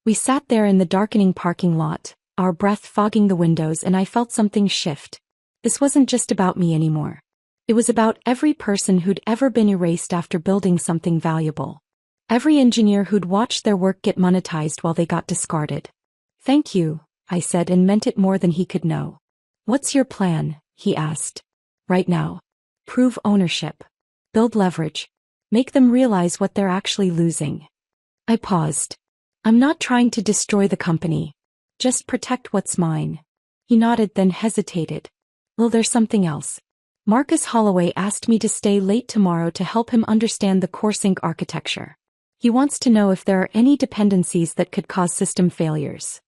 Speaker 2: We sat there in the darkening parking lot, our breath fogging the windows, and I felt something shift. This wasn't just about me anymore. It was about every person who'd ever been erased after building something valuable. Every engineer who'd watched their work get monetized while they got discarded. "Thank you," I said, and meant it more than he could know. "What's your plan?" he asked. "Right now. Prove ownership. Build leverage. Make them realize what they're actually losing." I paused. "I'm not trying to destroy the company. Just protect what's mine." He nodded, then hesitated. "Well, there's something else. Marcus Holloway asked me to stay late tomorrow to help him understand the CoreSync architecture. He wants to know if there are any dependencies that could cause system failures."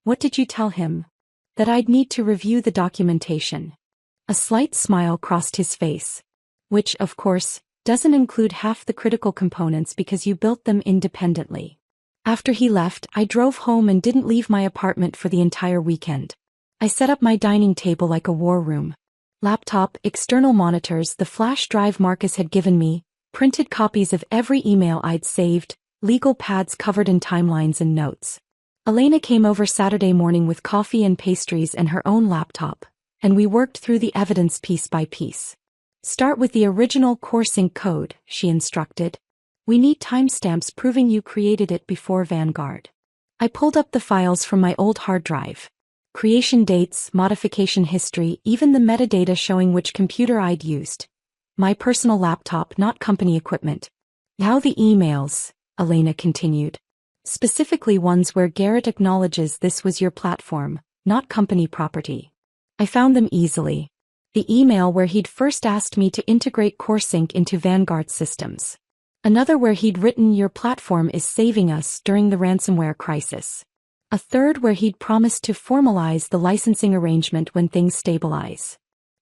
Speaker 2: "What did you tell him?" "That I'd need to review the documentation." A slight smile crossed his face. "Which, of course, doesn't include half the critical components because you built them independently." After he left, I drove home and didn't leave my apartment for the entire weekend. I set up my dining table like a war room. Laptop, external monitors, the flash drive Marcus had given me, printed copies of every email I'd saved, legal pads covered in timelines and notes. Elena came over Saturday morning with coffee and pastries and her own laptop, and we worked through the evidence piece by piece. "Start with the original CoreSync code," she instructed. "We need timestamps proving you created it before Vanguard." I pulled up the files from my old hard drive. Creation dates, modification history, even the metadata showing which computer I'd used. My personal laptop, not company equipment. "Now the emails," Elena continued. "Specifically ones where Garrett acknowledges this was your platform, not company property." I found them easily. The email where he'd first asked me to integrate CoreSync into Vanguard systems. Another where he'd written, "Your platform is saving us" during the ransomware crisis. A third where he'd promised to formalize the licensing arrangement when things stabilize.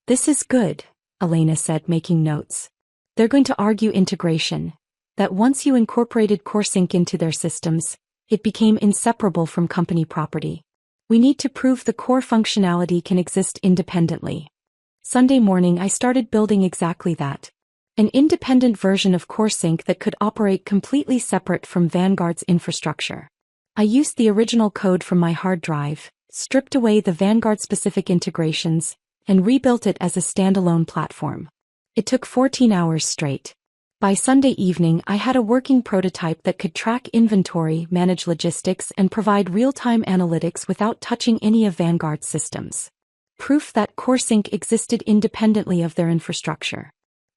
Speaker 2: "This is good," Elena said, making notes. "They're going to argue integration. That once you incorporated CoreSync into their systems, it became inseparable from company property. We need to prove the core functionality can exist independently." Sunday morning I started building exactly that. An independent version of CoreSync that could operate completely separate from Vanguard's infrastructure. I used the original code from my hard drive, stripped away the Vanguard-specific integrations, and rebuilt it as a standalone platform. It took 14 hours straight. By Sunday evening I had a working prototype that could track inventory, manage logistics, and provide real-time analytics without touching any of Vanguard's systems. Proof that CoreSync existed independently of their infrastructure.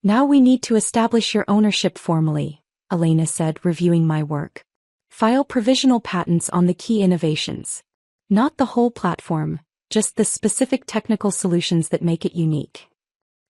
Speaker 2: "Now we need to establish your ownership formally," Elena said, reviewing my work. "File provisional patents on the key innovations. Not the whole platform, just the specific technical solutions that make it unique."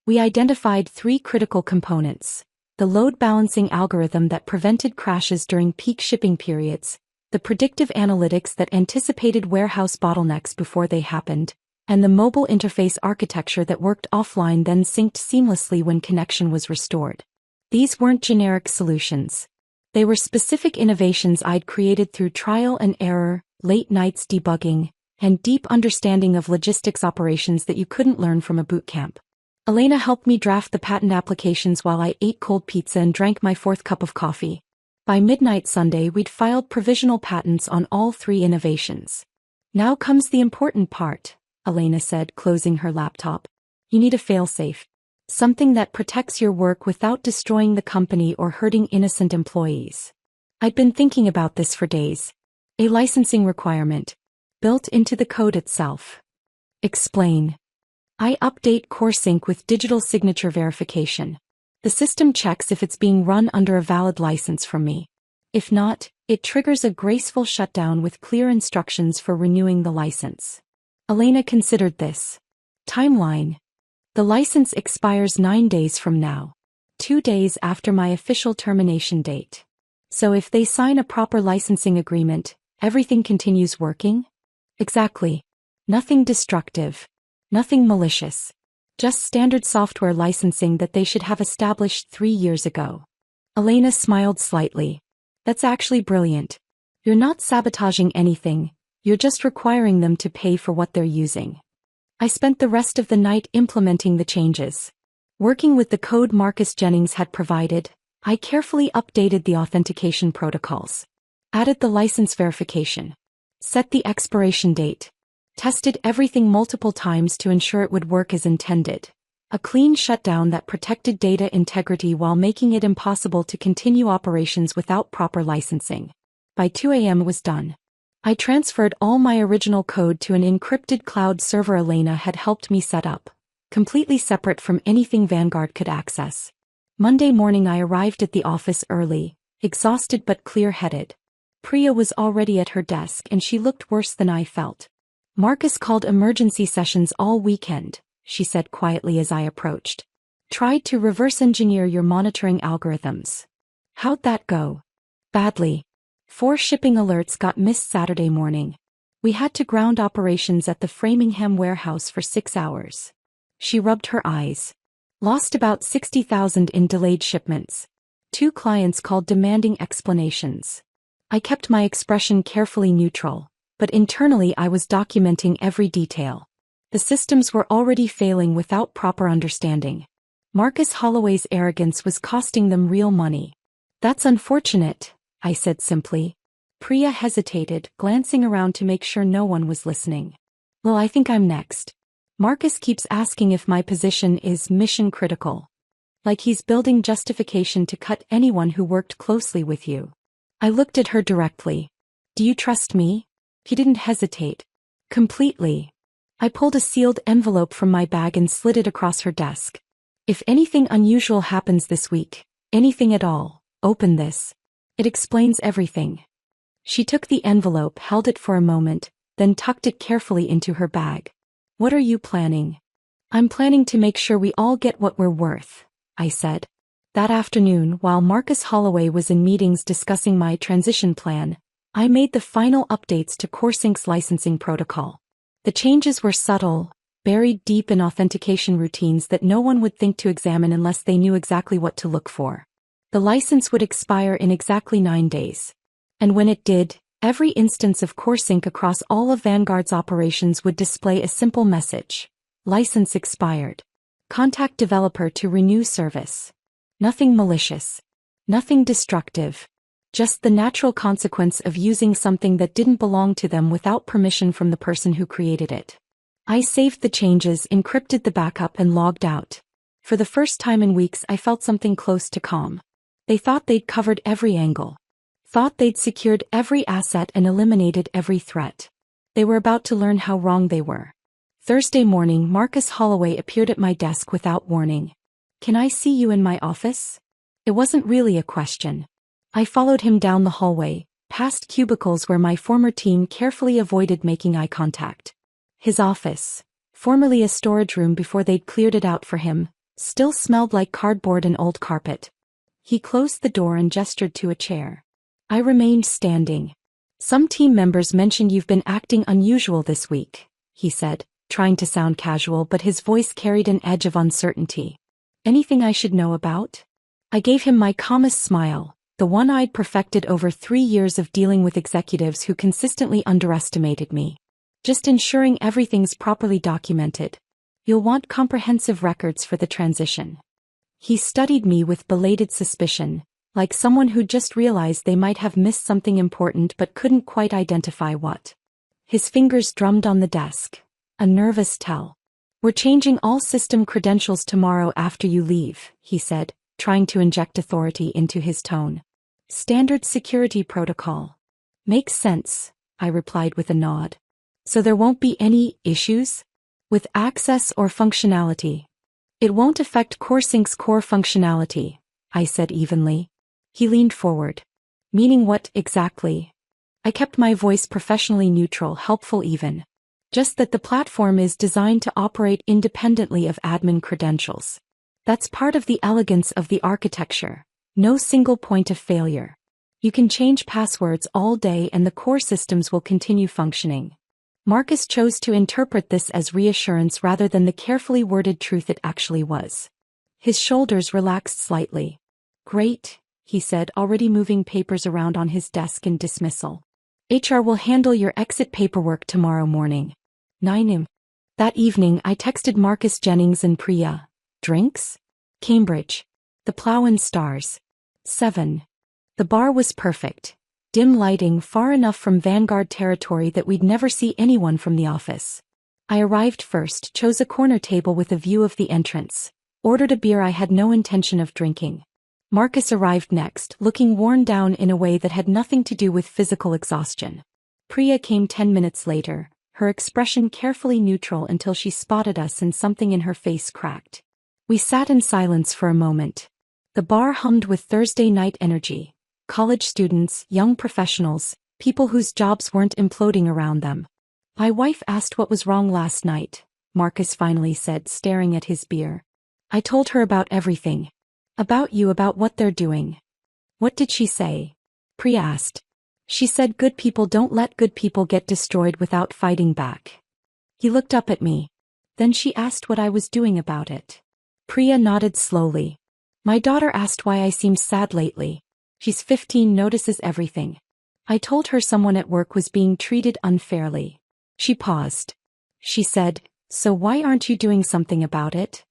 Speaker 2: We identified 3 critical components: the load balancing algorithm that prevented crashes during peak shipping periods, the predictive analytics that anticipated warehouse bottlenecks before they happened, and the mobile interface architecture that worked offline then synced seamlessly when connection was restored. These weren't generic solutions. They were specific innovations I'd created through trial and error, late nights debugging, and deep understanding of logistics operations that you couldn't learn from a boot camp. Elena helped me draft the patent applications while I ate cold pizza and drank my 4th cup of coffee. By midnight Sunday we'd filed provisional patents on all 3 innovations. "Now comes the important part," Elena said, closing her laptop. "You need a failsafe. Something that protects your work without destroying the company or hurting innocent employees." I'd been thinking about this for days. A licensing requirement. Built into the code itself. Explain. I update CoreSync with digital signature verification. The system checks if it's being run under a valid license from me. If not, it triggers a graceful shutdown with clear instructions for renewing the license. Elena considered this. Timeline. The license expires 9 days from now. 2 days after my official termination date. So if they sign a proper licensing agreement, everything continues working? Exactly. Nothing destructive. Nothing malicious. Just standard software licensing that they should have established 3 years ago. Elena smiled slightly. That's actually brilliant. You're not sabotaging anything, you're just requiring them to pay for what they're using. I spent the rest of the night implementing the changes. Working with the code Marcus Jennings had provided, I carefully updated the authentication protocols. Added the license verification. Set the expiration date. Tested everything multiple times to ensure it would work as intended. A clean shutdown that protected data integrity while making it impossible to continue operations without proper licensing. By 2 a.m. it was done. I transferred all my original code to an encrypted cloud server Elena had helped me set up, completely separate from anything Vanguard could access. Monday morning I arrived at the office early, exhausted but clear-headed. Priya was already at her desk and she looked worse than I felt. Marcus called emergency sessions all weekend, she said quietly as I approached. Tried to reverse engineer your monitoring algorithms. How'd that go? Badly. 4 shipping alerts got missed Saturday morning. We had to ground operations at the Framingham warehouse for 6 hours. She rubbed her eyes. Lost about $60,000 in delayed shipments. 2 clients called demanding explanations. I kept my expression carefully neutral, but internally I was documenting every detail. The systems were already failing without proper understanding. Marcus Holloway's arrogance was costing them real money. That's unfortunate, I said simply. Priya hesitated, glancing around to make sure no one was listening. Well, I think I'm next. Marcus keeps asking if my position is mission critical. Like he's building justification to cut anyone who worked closely with you. I looked at her directly. Do you trust me? He didn't hesitate. Completely. I pulled a sealed envelope from my bag and slid it across her desk. If anything unusual happens this week, anything at all, open this. It explains everything. She took the envelope, held it for a moment, then tucked it carefully into her bag. What are you planning? I'm planning to make sure we all get what we're worth, I said. That afternoon, while Marcus Holloway was in meetings discussing my transition plan, I made the final updates to CoreSync's licensing protocol. The changes were subtle, buried deep in authentication routines that no one would think to examine unless they knew exactly what to look for. The license would expire in exactly 9 days. And when it did, every instance of CoreSync across all of Vanguard's operations would display a simple message. License expired. Contact developer to renew service. Nothing malicious. Nothing destructive. Just the natural consequence of using something that didn't belong to them without permission from the person who created it. I saved the changes, encrypted the backup and logged out. For the first time in weeks I felt something close to calm. They thought they'd covered every angle. Thought they'd secured every asset and eliminated every threat. They were about to learn how wrong they were. Thursday morning, Marcus Holloway appeared at my desk without warning. Can I see you in my office? It wasn't really a question. I followed him down the hallway, past cubicles where my former team carefully avoided making eye contact. His office, formerly a storage room before they'd cleared it out for him, still smelled like cardboard and old carpet. He closed the door and gestured to a chair. I remained standing. Some team members mentioned you've been acting unusual this week, he said, trying to sound casual, but his voice carried an edge of uncertainty. Anything I should know about? I gave him my calmest smile, the one I'd perfected over 3 years of dealing with executives who consistently underestimated me. Just ensuring everything's properly documented. You'll want comprehensive records for the transition. He studied me with belated suspicion, like someone who just realized they might have missed something important but couldn't quite identify what. His fingers drummed on the desk. A nervous tell. We're changing all system credentials tomorrow after you leave, he said, trying to inject authority into his tone. Standard security protocol. Makes sense, I replied with a nod. So there won't be any issues? With access or functionality? It won't affect CoreSync's core functionality, I said evenly. He leaned forward. Meaning what exactly? I kept my voice professionally neutral, helpful even. Just that the platform is designed to operate independently of admin credentials. That's part of the elegance of the architecture. No single point of failure. You can change passwords all day and the core systems will continue functioning. Marcus chose to interpret this as reassurance rather than the carefully worded truth it actually was. His shoulders relaxed slightly. Great, he said, already moving papers around on his desk in dismissal. HR will handle your exit paperwork tomorrow morning. 9 a.m. That evening I texted Marcus Jennings and Priya. Drinks? Cambridge. The Plough and Stars. 7. The bar was perfect. Dim lighting far enough from Vanguard territory that we'd never see anyone from the office. I arrived first, chose a corner table with a view of the entrance, ordered a beer I had no intention of drinking. Marcus arrived next, looking worn down in a way that had nothing to do with physical exhaustion. Priya came 10 minutes later, her expression carefully neutral until she spotted us and something in her face cracked. We sat in silence for a moment. The bar hummed with Thursday night energy. College students, young professionals, people whose jobs weren't imploding around them. My wife asked what was wrong last night, Marcus finally said, staring at his beer. I told her about everything. About you, about what they're doing. What did she say? Priya asked. She said good people don't let good people get destroyed without fighting back. He looked up at me. Then she asked what I was doing about it. Priya nodded slowly. My daughter asked why I seemed sad lately. She's 15, notices everything. I told her someone at work was being treated unfairly. She paused. She said, so why aren't you doing something about it?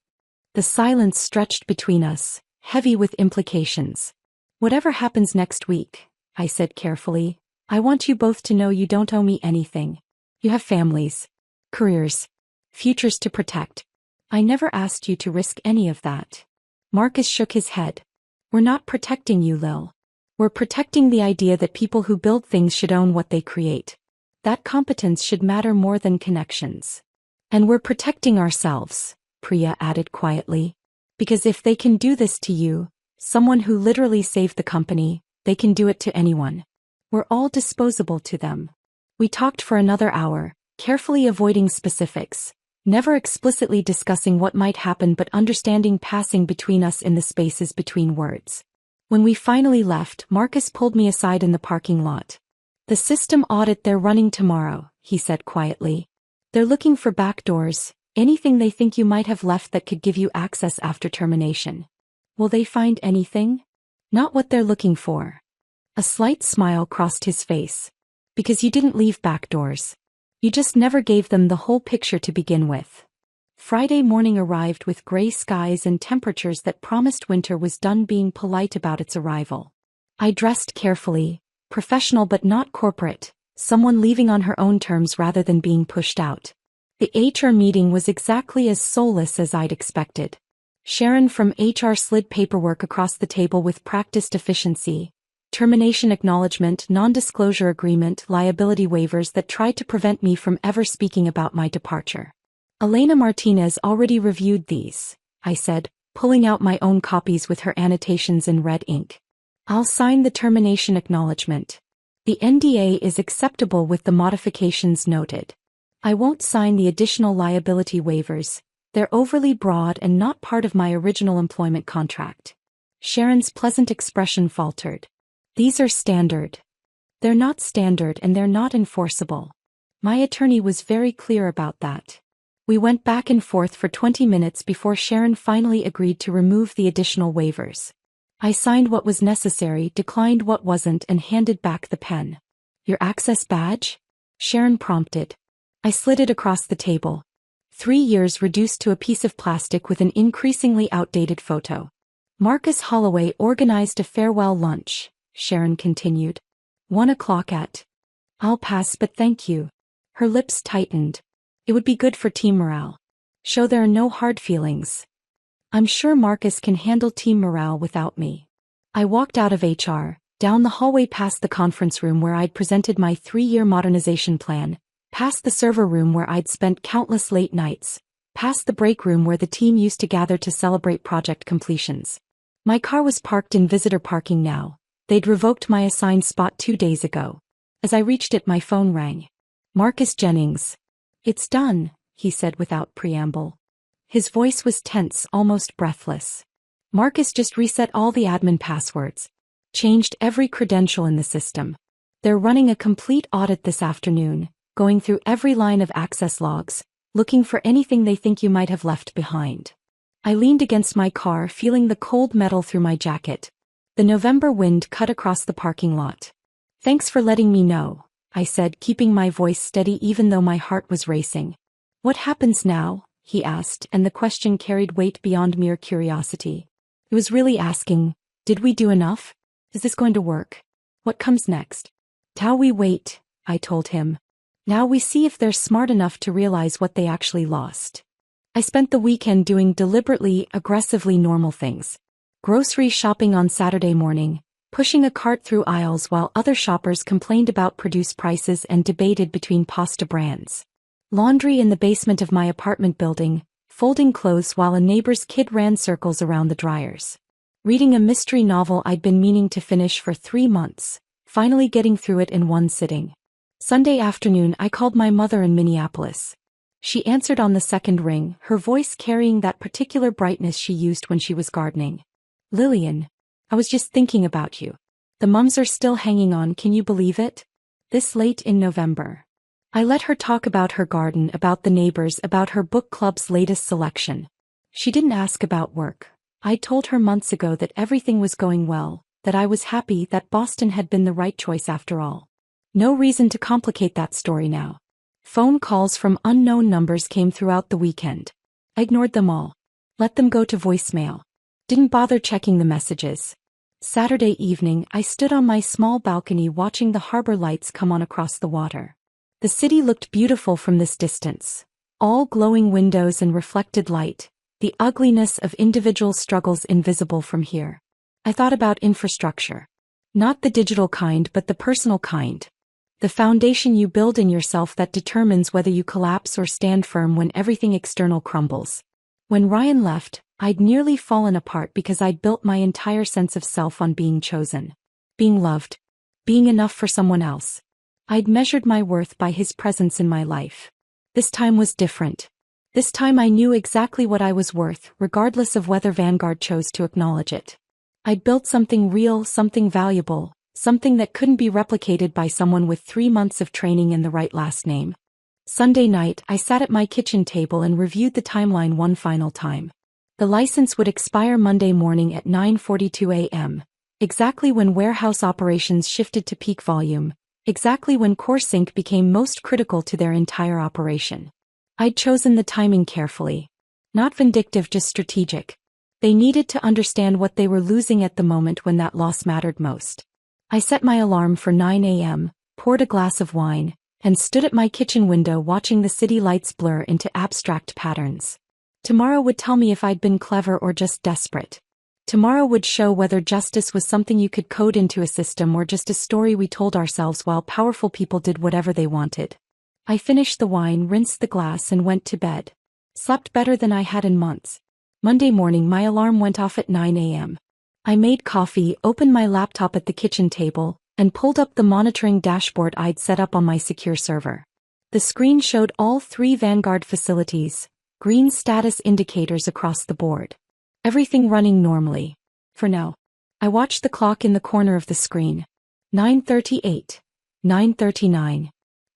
Speaker 2: The silence stretched between us, heavy with implications. Whatever happens next week, I said carefully, I want you both to know you don't owe me anything. You have families, careers, futures to protect. I never asked you to risk any of that. Marcus shook his head. We're not protecting you, Lil. We're protecting the idea that people who build things should own what they create. That competence should matter more than connections. And we're protecting ourselves, Priya added quietly. Because if they can do this to you, someone who literally saved the company, they can do it to anyone. We're all disposable to them. We talked for another hour, carefully avoiding specifics, never explicitly discussing what might happen but understanding passing between us in the spaces between words. When we finally left, Marcus pulled me aside in the parking lot. The system audit they're running tomorrow, he said quietly. They're looking for backdoors, anything they think you might have left that could give you access after termination. Will they find anything? Not what they're looking for. A slight smile crossed his face. Because you didn't leave backdoors. You just never gave them the whole picture to begin with. Friday morning arrived with gray skies and temperatures that promised winter was done being polite about its arrival. I dressed carefully, professional but not corporate, someone leaving on her own terms rather than being pushed out. The HR meeting was exactly as soulless as I'd expected. Sharon from HR slid paperwork across the table with practiced efficiency. Termination acknowledgement, non-disclosure agreement, liability waivers that tried to prevent me from ever speaking about my departure. Elena Martinez already reviewed these, I said, pulling out my own copies with her annotations in red ink. I'll sign the termination acknowledgement. The NDA is acceptable with the modifications noted. I won't sign the additional liability waivers. They're overly broad and not part of my original employment contract. Sharon's pleasant expression faltered. These are standard. They're not standard and they're not enforceable. My attorney was very clear about that. We went back and forth for 20 minutes before Sharon finally agreed to remove the additional waivers. I signed what was necessary, declined what wasn't, and handed back the pen. Your access badge? Sharon prompted. I slid it across the table. 3 years reduced to a piece of plastic with an increasingly outdated photo. Marcus Holloway organized a farewell lunch, Sharon continued. 1 o'clock at. I'll pass but thank you. Her lips tightened. It would be good for team morale. Show there are no hard feelings. I'm sure Marcus can handle team morale without me. I walked out of HR, down the hallway past the conference room where I'd presented my 3-year modernization plan, past the server room where I'd spent countless late nights, past the break room where the team used to gather to celebrate project completions. My car was parked in visitor parking now. They'd revoked my assigned spot 2 days ago. As I reached it, my phone rang. Marcus Jennings. It's done, he said without preamble. His voice was tense, almost breathless. Marcus just reset all the admin passwords. Changed every credential in the system. They're running a complete audit this afternoon, going through every line of access logs, looking for anything they think you might have left behind. I leaned against my car, feeling the cold metal through my jacket. The November wind cut across the parking lot. Thanks for letting me know, I said, keeping my voice steady even though my heart was racing. What happens now? He asked, and the question carried weight beyond mere curiosity. It was really asking, did we do enough? Is this going to work? What comes next? How we wait, I told him. Now we see if they're smart enough to realize what they actually lost. I spent the weekend doing deliberately, aggressively normal things. Grocery shopping on Saturday morning, pushing a cart through aisles while other shoppers complained about produce prices and debated between pasta brands. Laundry in the basement of my apartment building, folding clothes while a neighbor's kid ran circles around the dryers. Reading a mystery novel I'd been meaning to finish for 3 months, finally getting through it in one sitting. Sunday afternoon I called my mother in Minneapolis. She answered on the second ring, her voice carrying that particular brightness she used when she was gardening. "Lillian, I was just thinking about you. The mums are still hanging on, can you believe it? This late in November." I let her talk about her garden, about the neighbors, about her book club's latest selection. She didn't ask about work. I told her months ago that everything was going well, that I was happy, that Boston had been the right choice after all. No reason to complicate that story now. Phone calls from unknown numbers came throughout the weekend. I ignored them all. Let them go to voicemail. Didn't bother checking the messages. Saturday evening, I stood on my small balcony watching the harbor lights come on across the water. The city looked beautiful from this distance. All glowing windows and reflected light, the ugliness of individual struggles invisible from here. I thought about infrastructure. Not the digital kind but the personal kind. The foundation you build in yourself that determines whether you collapse or stand firm when everything external crumbles. When Ryan left, I'd nearly fallen apart because I'd built my entire sense of self on being chosen. Being loved. Being enough for someone else. I'd measured my worth by his presence in my life. This time was different. This time I knew exactly what I was worth, regardless of whether Vanguard chose to acknowledge it. I'd built something real, something valuable, something that couldn't be replicated by someone with 3 months of training and the right last name. Sunday night, I sat at my kitchen table and reviewed the timeline one final time. The license would expire Monday morning at 9:42 a.m., exactly when warehouse operations shifted to peak volume, exactly when core sync became most critical to their entire operation. I'd chosen the timing carefully. Not vindictive, just strategic. They needed to understand what they were losing at the moment when that loss mattered most. I set my alarm for 9 a.m., poured a glass of wine, and stood at my kitchen window watching the city lights blur into abstract patterns. Tomorrow would tell me if I'd been clever or just desperate. Tomorrow would show whether justice was something you could code into a system or just a story we told ourselves while powerful people did whatever they wanted. I finished the wine, rinsed the glass, and went to bed. Slept better than I had in months. Monday morning my alarm went off at 9 a.m. I made coffee, opened my laptop at the kitchen table, and pulled up the monitoring dashboard I'd set up on my secure server. The screen showed all 3 Vanguard facilities, green status indicators across the board. Everything running normally. For now. I watched the clock in the corner of the screen. 9:38. 9:39.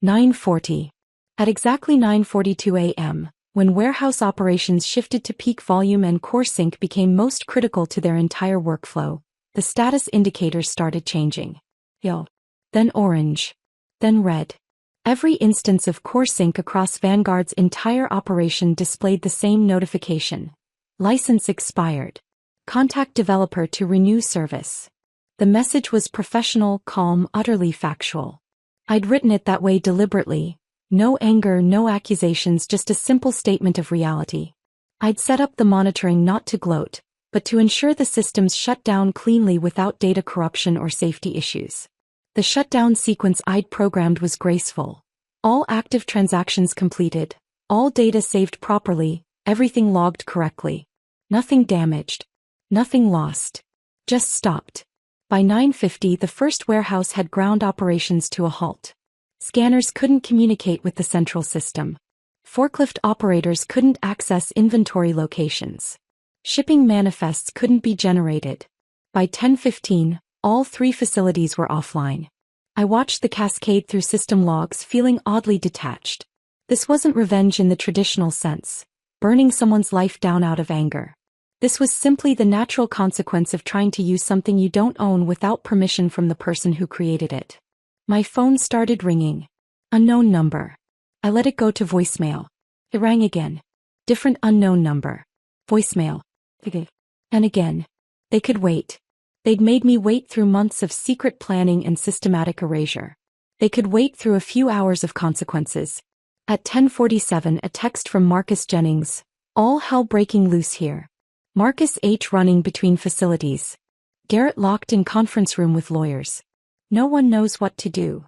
Speaker 2: 9:40. At exactly 9:42 a.m., when warehouse operations shifted to peak volume and core sync became most critical to their entire workflow, the status indicators started changing. Yellow. Then orange. Then red. Every instance of core sync across Vanguard's entire operation displayed the same notification. License expired. Contact developer to renew service. The message was professional, calm, utterly factual. I'd written it that way deliberately. No anger, no accusations, just a simple statement of reality. I'd set up the monitoring not to gloat, but to ensure the systems shut down cleanly without data corruption or safety issues. The shutdown sequence I'd programmed was graceful. All active transactions completed, all data saved properly, everything logged correctly. Nothing damaged. Nothing lost. Just stopped. By 9:50 the first warehouse had ground operations to a halt. Scanners couldn't communicate with the central system. Forklift operators couldn't access inventory locations. Shipping manifests couldn't be generated. By 10:15, all 3 facilities were offline. I watched the cascade through system logs, feeling oddly detached. This wasn't revenge in the traditional sense, burning someone's life down out of anger. This was simply the natural consequence of trying to use something you don't own without permission from the person who created it. My phone started ringing. Unknown number. I let it go to voicemail. It rang again. Different unknown number. Voicemail. And again. They could wait. They'd made me wait through months of secret planning and systematic erasure. They could wait through a few hours of consequences. At 10:47, a text from Marcus Jennings. All hell breaking loose here. Marcus H. running between facilities. Garrett locked in conference room with lawyers. No one knows what to do.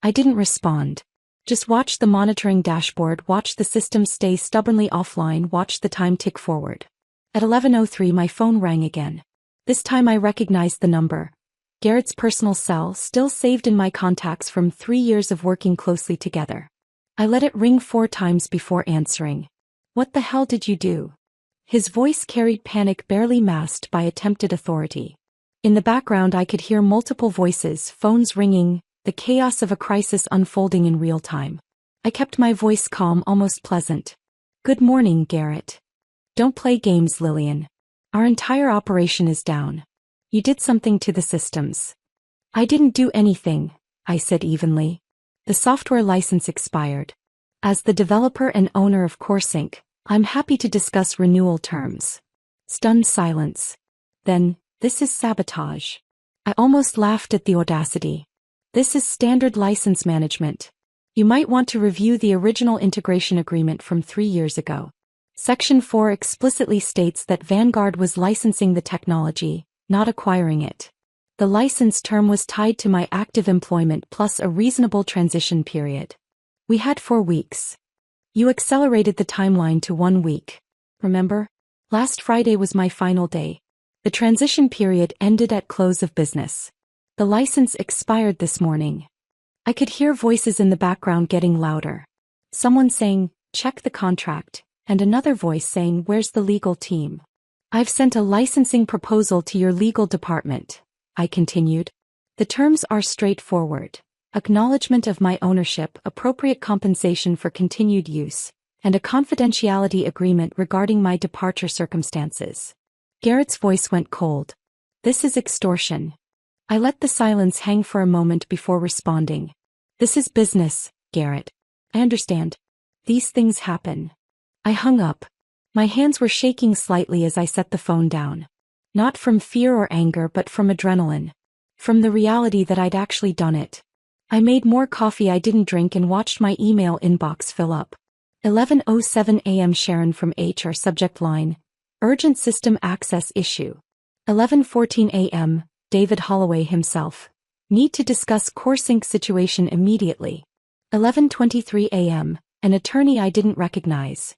Speaker 2: I didn't respond. Just watched the monitoring dashboard, watched the system stay stubbornly offline, watched the time tick forward. At 11:03 my phone rang again. This time I recognized the number. Garrett's personal cell, still saved in my contacts from 3 years of working closely together. I let it ring 4 times before answering. What the hell did you do? His voice carried panic barely masked by attempted authority. In the background I could hear multiple voices, phones ringing, the chaos of a crisis unfolding in real time. I kept my voice calm, almost pleasant. Good morning, Garrett. Don't play games, Lillian. Our entire operation is down. You did something to the systems. I didn't do anything, I said evenly. The software license expired. As the developer and owner of CoreSync, I'm happy to discuss renewal terms. Stunned silence. Then, this is sabotage. I almost laughed at the audacity. This is standard license management. You might want to review the original integration agreement from 3 years ago. Section 4 explicitly states that Vanguard was licensing the technology, not acquiring it. The license term was tied to my active employment plus a reasonable transition period. We had 4 weeks. You accelerated the timeline to 1 week. Remember? Last Friday was my final day. The transition period ended at close of business. The license expired this morning. I could hear voices in the background getting louder. Someone saying, check the contract, and another voice saying, where's the legal team? I've sent a licensing proposal to your legal department, I continued. The terms are straightforward. Acknowledgement of my ownership, appropriate compensation for continued use, and a confidentiality agreement regarding my departure circumstances. Garrett's voice went cold. This is extortion. I let the silence hang for a moment before responding. This is business, Garrett. I understand. These things happen. I hung up. My hands were shaking slightly as I set the phone down. Not from fear or anger but from adrenaline. From the reality that I'd actually done it. I made more coffee I didn't drink and watched my email inbox fill up. 11:07 a.m. Sharon from HR subject line. Urgent system access issue. 11:14 a.m. David Holloway himself. Need to discuss CoreSync situation immediately. 11:23 a.m. An attorney I didn't recognize.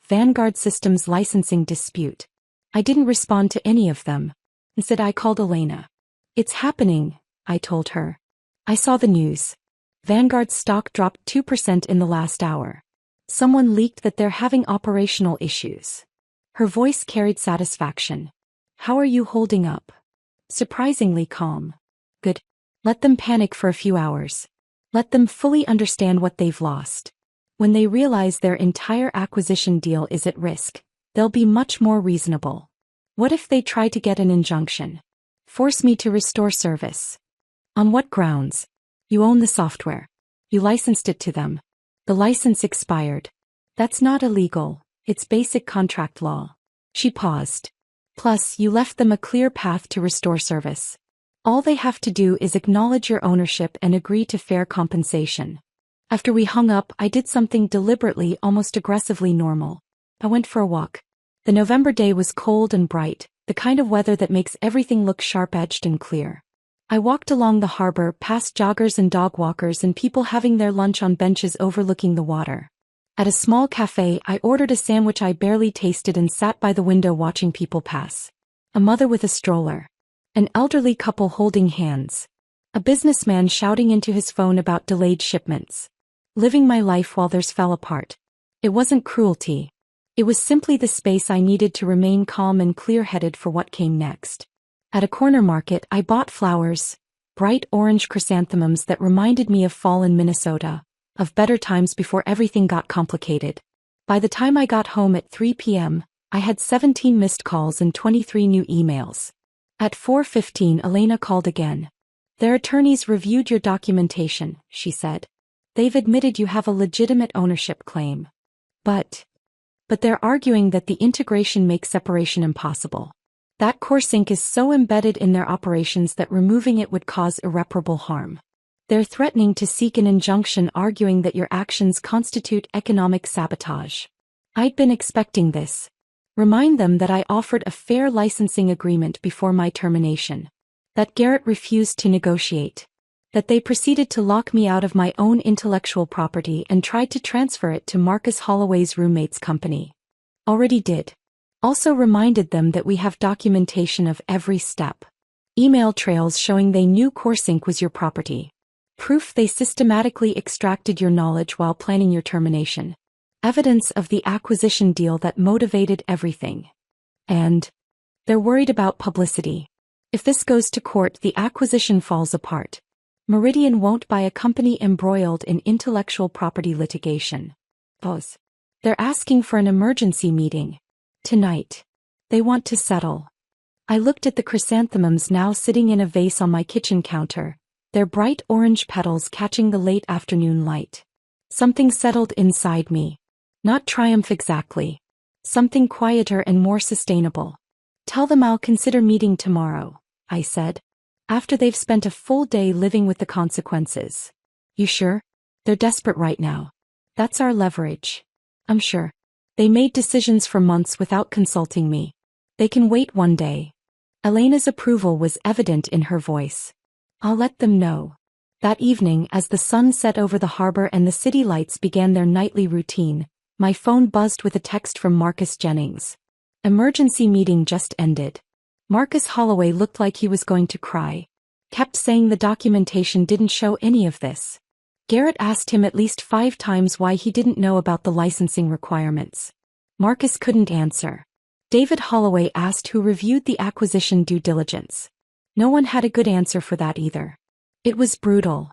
Speaker 2: Vanguard Systems licensing dispute. I didn't respond to any of them. Instead I called Elena. It's happening, I told her. I saw the news. Vanguard's stock dropped 2% in the last hour. Someone leaked that they're having operational issues. Her voice carried satisfaction. How are you holding up? Surprisingly calm. Good. Let them panic for a few hours. Let them fully understand what they've lost. When they realize their entire acquisition deal is at risk, they'll be much more reasonable. What if they try to get an injunction? Force me to restore service. On what grounds? You own the software. You licensed it to them. The license expired. That's not illegal, it's basic contract law. She paused. Plus, you left them a clear path to restore service. All they have to do is acknowledge your ownership and agree to fair compensation. After we hung up, I did something deliberately, almost aggressively normal. I went for a walk. The November day was cold and bright, the kind of weather that makes everything look sharp-edged and clear. I walked along the harbor, past joggers and dog walkers and people having their lunch on benches overlooking the water. At a small cafe, I ordered a sandwich I barely tasted and sat by the window watching people pass. A mother with a stroller. An elderly couple holding hands. A businessman shouting into his phone about delayed shipments. Living my life while theirs fell apart. It wasn't cruelty. It was simply the space I needed to remain calm and clear-headed for what came next. At a corner market, I bought flowers, bright orange chrysanthemums that reminded me of fall in Minnesota, of better times before everything got complicated. By the time I got home at 3 p.m., I had 17 missed calls and 23 new emails. At 4:15, Elena called again. Their attorneys reviewed your documentation, she said. They've admitted you have a legitimate ownership claim. But they're arguing that the integration makes separation impossible. That CoreSync is so embedded in their operations that removing it would cause irreparable harm. They're threatening to seek an injunction arguing that your actions constitute economic sabotage. I'd been expecting this. Remind them that I offered a fair licensing agreement before my termination. That Garrett refused to negotiate. That they proceeded to lock me out of my own intellectual property and tried to transfer it to Marcus Holloway's roommate's company. Already did. Also reminded them that we have documentation of every step. Email trails showing they knew CoreSync was your property. Proof they systematically extracted your knowledge while planning your termination. Evidence of the acquisition deal that motivated everything. And they're worried about publicity. If this goes to court, the acquisition falls apart. Meridian won't buy a company embroiled in intellectual property litigation. Both. They're asking for an emergency meeting. Tonight. They want to settle. I looked at the chrysanthemums now sitting in a vase on my kitchen counter, their bright orange petals catching the late afternoon light. Something settled inside me. Not triumph exactly. Something quieter and more sustainable. Tell them I'll consider meeting tomorrow, I said. After they've spent a full day living with the consequences. You sure? They're desperate right now. That's our leverage. I'm sure. They made decisions for months without consulting me. They can wait one day. Elena's approval was evident in her voice. I'll let them know. That evening, as the sun set over the harbor and the city lights began their nightly routine, my phone buzzed with a text from Marcus Jennings. Emergency meeting just ended. Marcus Holloway looked like he was going to cry. Kept saying the documentation didn't show any of this. Garrett asked him at least 5 times why he didn't know about the licensing requirements. Marcus couldn't answer. David Holloway asked who reviewed the acquisition due diligence. No one had a good answer for that either. It was brutal.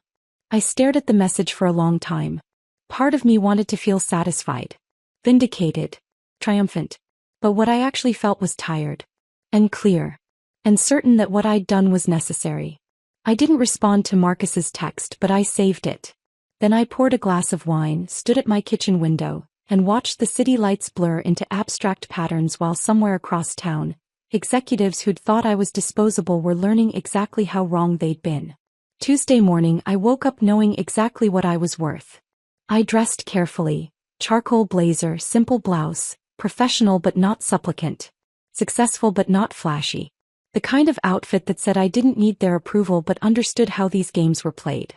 Speaker 2: I stared at the message for a long time. Part of me wanted to feel satisfied. Vindicated. Triumphant. But what I actually felt was tired. And clear. And certain that what I'd done was necessary. I didn't respond to Marcus's text, but I saved it. Then I poured a glass of wine, stood at my kitchen window, and watched the city lights blur into abstract patterns while somewhere across town, executives who'd thought I was disposable were learning exactly how wrong they'd been. Tuesday morning I woke up knowing exactly what I was worth. I dressed carefully, charcoal blazer, simple blouse, professional but not supplicant. Successful but not flashy. The kind of outfit that said I didn't need their approval but understood how these games were played.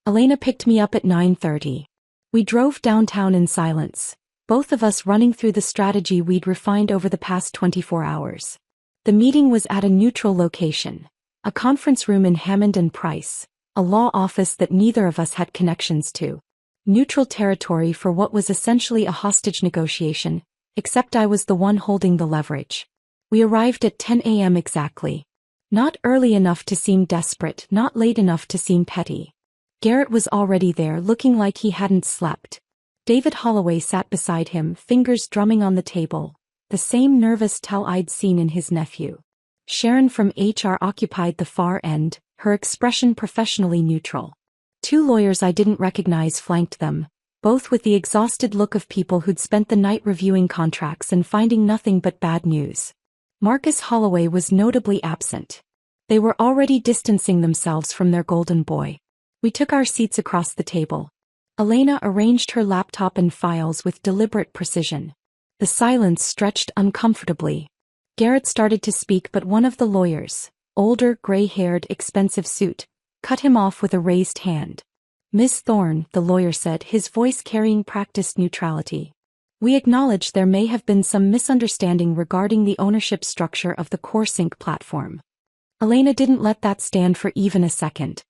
Speaker 2: Elena picked me up at 9:30. We drove downtown in silence, both of us running through the strategy we'd refined over the past 24 hours. The meeting was at a neutral location, a conference room in Hammond and Price, a law office that neither of us had connections to. Neutral territory for what was essentially a hostage negotiation, except I was the one holding the leverage. We arrived at 10 a.m. exactly. Not early enough to seem desperate, not late enough to seem petty. Garrett was already there, looking like he hadn't slept. David Holloway sat beside him, fingers drumming on the table, the same nervous tell I'd seen in his nephew. Sharon from HR occupied the far end, her expression professionally neutral. 2 lawyers I didn't recognize flanked them, both with the exhausted look of people who'd spent the night reviewing contracts and finding nothing but bad news. Marcus Holloway was notably absent. They were already distancing themselves from their golden boy. We took our seats across the table. Elena arranged her laptop and files with deliberate precision. The silence stretched uncomfortably. Garrett started to speak, but one of the lawyers, older, gray-haired, expensive suit, cut him off with a raised hand. Miss Thorne, the lawyer said, his voice carrying practiced neutrality. We acknowledge there may have been some misunderstanding regarding the ownership structure of the CoreSync platform. Elena didn't let that stand for even a second.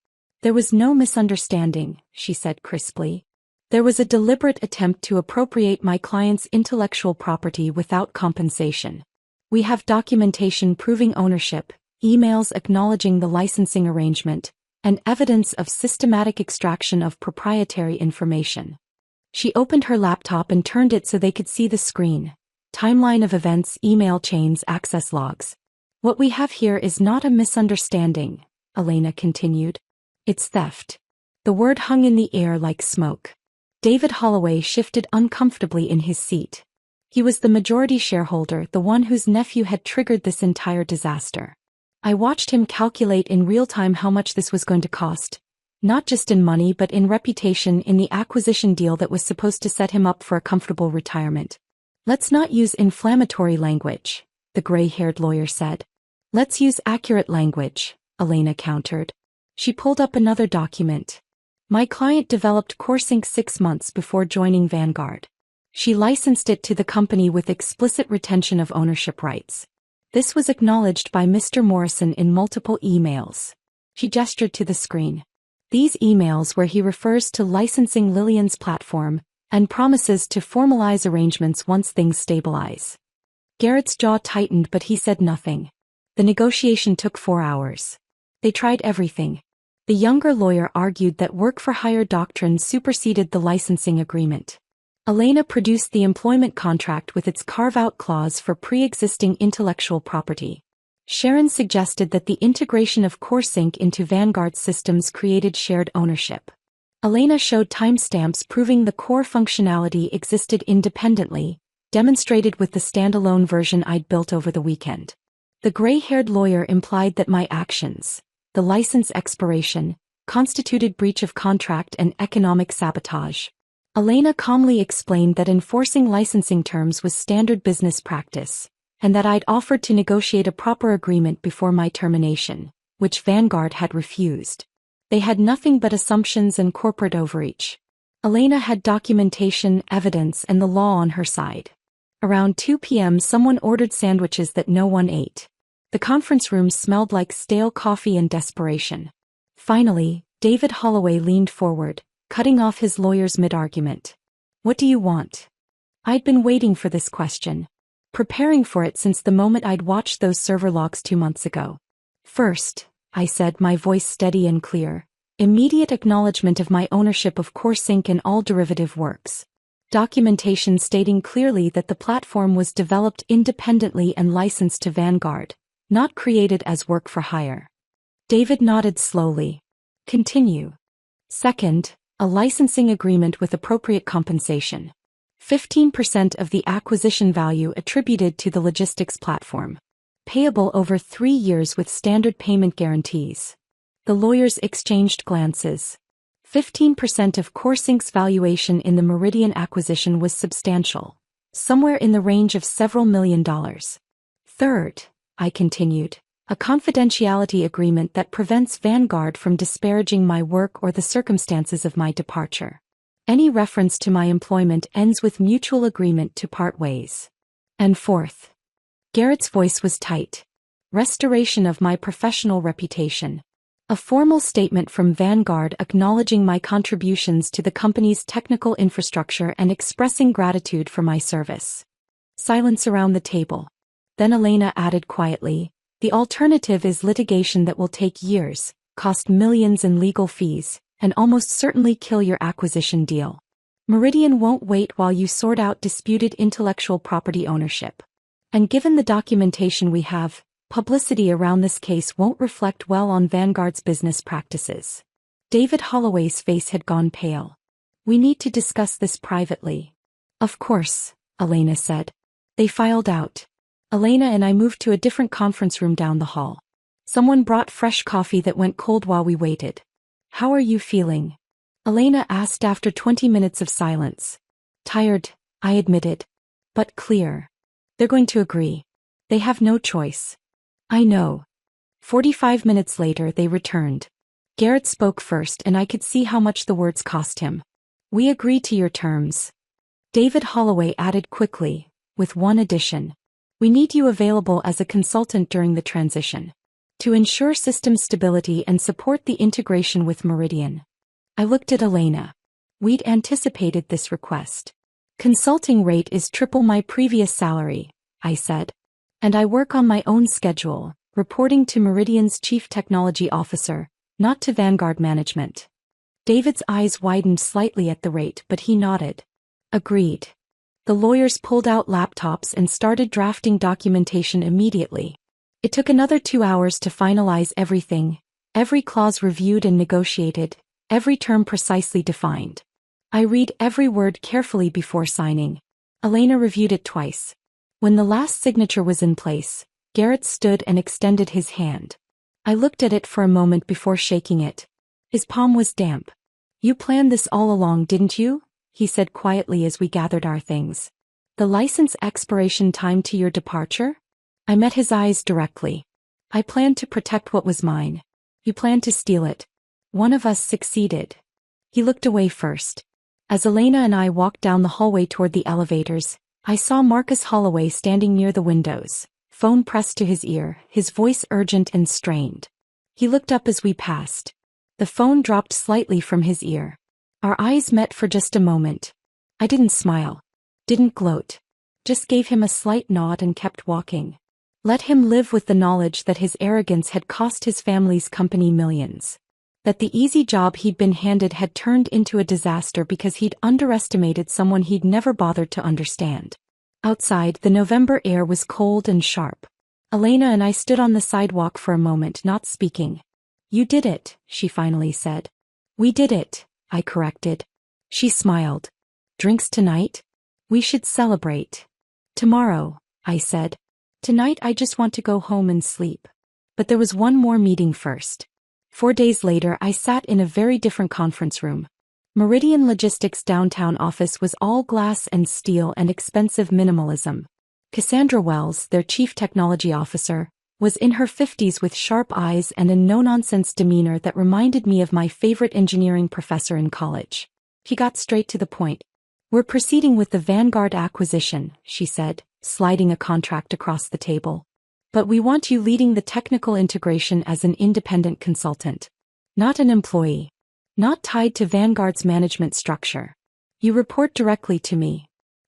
Speaker 2: There was no misunderstanding, she said crisply. There was a deliberate attempt to appropriate my client's intellectual property without compensation. We have documentation proving ownership, emails acknowledging the licensing arrangement, and evidence of systematic extraction of proprietary information. She opened her laptop and turned it so they could see the screen. Timeline of events, email chains, access logs. What we have here is not a misunderstanding, Elena continued. It's theft. The word hung in the air like smoke. David Holloway shifted uncomfortably in his seat. He was the majority shareholder, the one whose nephew had triggered this entire disaster. I watched him calculate in real time how much this was going to cost, Not just in money but in reputation in the acquisition deal that was supposed to set him up for a comfortable retirement. Let's not use inflammatory language, the gray-haired lawyer said. Let's use accurate language, Elena countered. She pulled up another document. My client developed CoreSync 6 months before joining Vanguard. She licensed it to the company with explicit retention of ownership rights. This was acknowledged by Mr. Morrison in multiple emails. She gestured to the screen. These emails where he refers to licensing Lillian's platform and promises to formalize arrangements once things stabilize. Garrett's jaw tightened but he said nothing. The negotiation took 4 hours. They tried everything. The younger lawyer argued that work-for-hire doctrine superseded the licensing agreement. Elena produced the employment contract with its carve-out clause for pre-existing intellectual property. Sharon suggested that the integration of CoreSync into Vanguard's systems created shared ownership. Elena showed timestamps proving the core functionality existed independently, demonstrated with the standalone version I'd built over the weekend. The gray-haired lawyer implied that my actions, the license expiration, constituted breach of contract and economic sabotage. Elena calmly explained that enforcing licensing terms was standard business practice, and that I'd offered to negotiate a proper agreement before my termination, which Vanguard had refused. They had nothing but assumptions and corporate overreach. Elena had documentation, evidence, and the law on her side. Around 2 p.m. someone ordered sandwiches that no one ate. The conference room smelled like stale coffee and desperation. Finally, David Holloway leaned forward, cutting off his lawyer's mid-argument. What do you want? I'd been waiting for this question. Preparing for it since the moment I'd watched those server logs 2 months ago. First, I said, my voice steady and clear, immediate acknowledgement of my ownership of CoreSync and all derivative works. Documentation stating clearly that the platform was developed independently and licensed to Vanguard, not created as work for hire. David nodded slowly. Continue. Second, a licensing agreement with appropriate compensation. 15% of the acquisition value attributed to the logistics platform. Payable over 3 years with standard payment guarantees. The lawyers exchanged glances. 15% of CoreSync's valuation in the Meridian acquisition was substantial, somewhere in the range of several $1,000,000. Third, I continued, a confidentiality agreement that prevents Vanguard from disparaging my work or the circumstances of my departure. Any reference to my employment ends with mutual agreement to part ways. And fourth, Garrett's voice was tight. Restoration of my professional reputation. A formal statement from Vanguard acknowledging my contributions to the company's technical infrastructure and expressing gratitude for my service. Silence around the table. Then Elena added quietly, the alternative is litigation that will take years, cost millions in legal fees, and almost certainly kill your acquisition deal. Meridian won't wait while you sort out disputed intellectual property ownership. And given the documentation we have, publicity around this case won't reflect well on Vanguard's business practices. David Holloway's face had gone pale. We need to discuss this privately. Of course, Elena said. They filed out. Elena and I moved to a different conference room down the hall. Someone brought fresh coffee that went cold while we waited. How are you feeling? Elena asked after 20 minutes of silence. Tired, I admitted. But clear. They're going to agree. They have no choice. I know. 45 minutes later they returned. Garrett spoke first and I could see how much the words cost him. We agree to your terms. David Holloway added quickly, with one addition. We need you available as a consultant during the transition. To ensure system stability and support the integration with Meridian. I looked at Elena. We'd anticipated this request. Consulting rate is triple my previous salary, I said. And I work on my own schedule, reporting to Meridian's chief technology officer, not to Vanguard management. David's eyes widened slightly at the rate, but he nodded. Agreed. The lawyers pulled out laptops and started drafting documentation immediately. It took another 2 hours to finalize everything, every clause reviewed and negotiated, every term precisely defined. I read every word carefully before signing. Elena reviewed it twice. When the last signature was in place, Garrett stood and extended his hand. I looked at it for a moment before shaking it. His palm was damp. You planned this all along, didn't you? He said quietly as we gathered our things. The license expiration time to your departure? I met his eyes directly. I planned to protect what was mine. You planned to steal it. One of us succeeded. He looked away first. As Elena and I walked down the hallway toward the elevators, I saw Marcus Holloway standing near the windows, phone pressed to his ear, his voice urgent and strained. He looked up as we passed. The phone dropped slightly from his ear. Our eyes met for just a moment. I didn't smile. Didn't gloat. Just gave him a slight nod and kept walking. Let him live with the knowledge that his arrogance had cost his family's company millions. That the easy job he'd been handed had turned into a disaster because he'd underestimated someone he'd never bothered to understand. Outside, the November air was cold and sharp. Elena and I stood on the sidewalk for a moment, not speaking. You did it, she finally said. We did it, I corrected. She smiled. Drinks tonight? We should celebrate. Tomorrow, I said. Tonight I just want to go home and sleep. But there was one more meeting first. 4 days later I sat in a very different conference room. Meridian Logistics' downtown office was all glass and steel and expensive minimalism. Cassandra Wells, their chief technology officer, was in her 50s with sharp eyes and a no-nonsense demeanor that reminded me of my favorite engineering professor in college. She got straight to the point. We're proceeding with the Vanguard acquisition, she said, sliding a contract across the table. But we want you leading the technical integration as an independent consultant. Not an employee. Not tied to Vanguard's management structure. You report directly to me.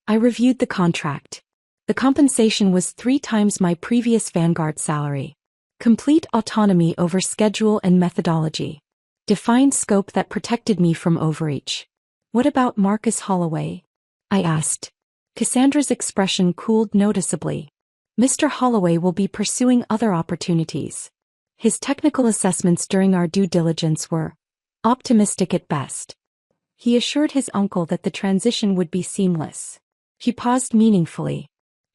Speaker 2: I reviewed the contract. The compensation was 3 times my previous Vanguard salary. Complete autonomy over schedule and methodology. Defined scope that protected me from overreach. What about Marcus Holloway? I asked. Cassandra's expression cooled noticeably. Mr. Holloway will be pursuing other opportunities. His technical assessments during our due diligence were optimistic at best. He assured his uncle that the transition would be seamless. He paused meaningfully.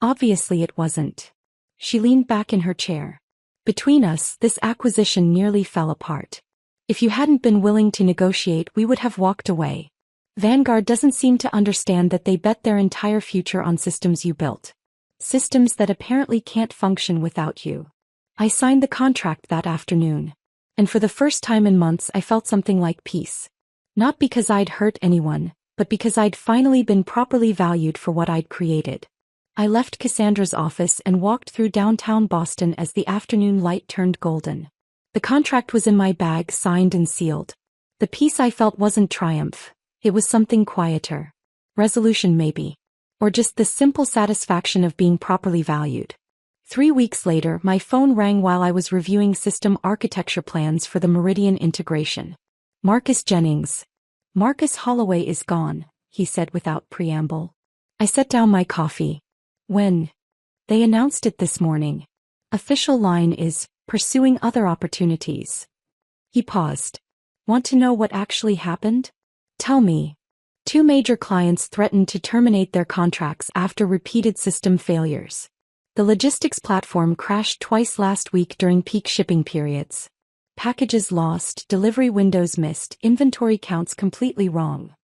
Speaker 2: Obviously it wasn't. She leaned back in her chair. Between us, this acquisition nearly fell apart. If you hadn't been willing to negotiate, we would have walked away. Vanguard doesn't seem to understand that they bet their entire future on systems you built. Systems that apparently can't function without you. I signed the contract that afternoon. And for the first time in months I felt something like peace. Not because I'd hurt anyone, but because I'd finally been properly valued for what I'd created. I left Cassandra's office and walked through downtown Boston as the afternoon light turned golden. The contract was in my bag, signed and sealed. The peace I felt wasn't triumph. It was something quieter. Resolution maybe. Or just the simple satisfaction of being properly valued. 3 weeks later, my phone rang while I was reviewing system architecture plans for the Meridian integration. Marcus Jennings. Marcus Holloway is gone, he said without preamble. I set down my coffee. When? They announced it this morning. Official line is, pursuing other opportunities. He paused. Want to know what actually happened? Tell me. 2 major clients threatened to terminate their contracts after repeated system failures. The logistics platform crashed twice last week during peak shipping periods. Packages lost, delivery windows missed, inventory counts completely wrong.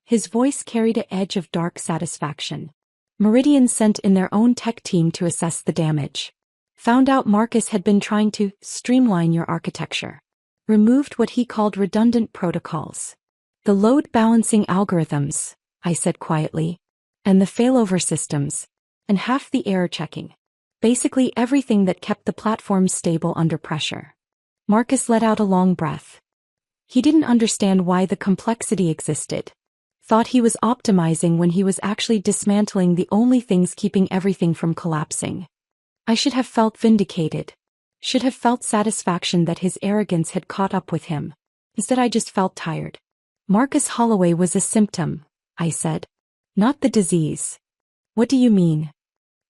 Speaker 2: His voice carried an edge of dark satisfaction. Meridian sent in their own tech team to assess the damage. Found out Marcus had been trying to streamline your architecture. Removed what he called redundant protocols. The load balancing algorithms, I said quietly. And the failover systems. And half the error checking. Basically everything that kept the platform stable under pressure. Marcus let out a long breath. He didn't understand why the complexity existed. Thought he was optimizing when he was actually dismantling the only things keeping everything from collapsing. I should have felt vindicated. Should have felt satisfaction that his arrogance had caught up with him. Instead I just felt tired. Marcus Holloway was a symptom, I said. Not the disease. What do you mean?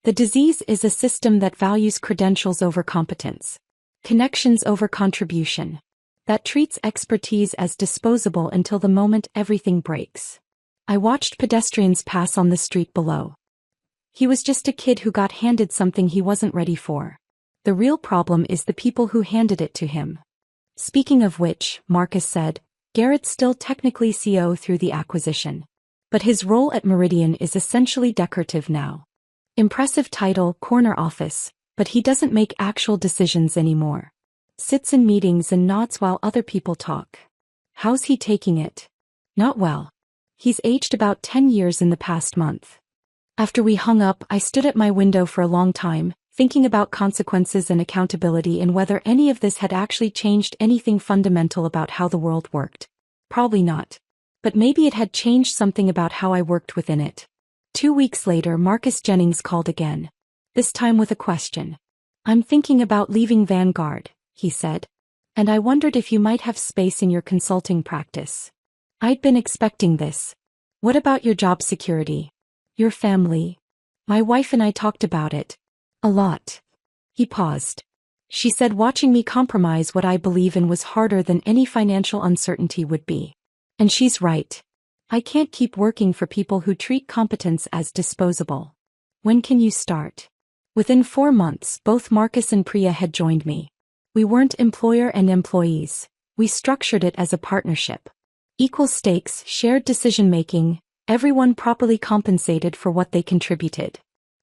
Speaker 2: The disease is a system that values credentials over competence. Connections over contribution. That treats expertise as disposable until the moment everything breaks. I watched pedestrians pass on the street below. He was just a kid who got handed something he wasn't ready for. The real problem is the people who handed it to him. Speaking of which, Marcus said, Garrett's still technically CO through the acquisition. But his role at Meridian is essentially decorative now. Impressive title, corner office, but he doesn't make actual decisions anymore. Sits in meetings and nods while other people talk. How's he taking it? Not well. He's aged about 10 years in the past month. After we hung up, I stood at my window for a long time, thinking about consequences and accountability and whether any of this had actually changed anything fundamental about how the world worked. Probably not. But maybe it had changed something about how I worked within it. 2 weeks later, Marcus Jennings called again. This time with a question. I'm thinking about leaving Vanguard, he said. And I wondered if you might have space in your consulting practice. I'd been expecting this. What about your job security? Your family? My wife and I talked about it. A lot. He paused. She said watching me compromise what I believe in was harder than any financial uncertainty would be. And she's right. I can't keep working for people who treat competence as disposable. When can you start? Within 4 months, both Marcus and Priya had joined me. We weren't employer and employees. We structured it as a partnership. Equal stakes, shared decision-making, everyone properly compensated for what they contributed.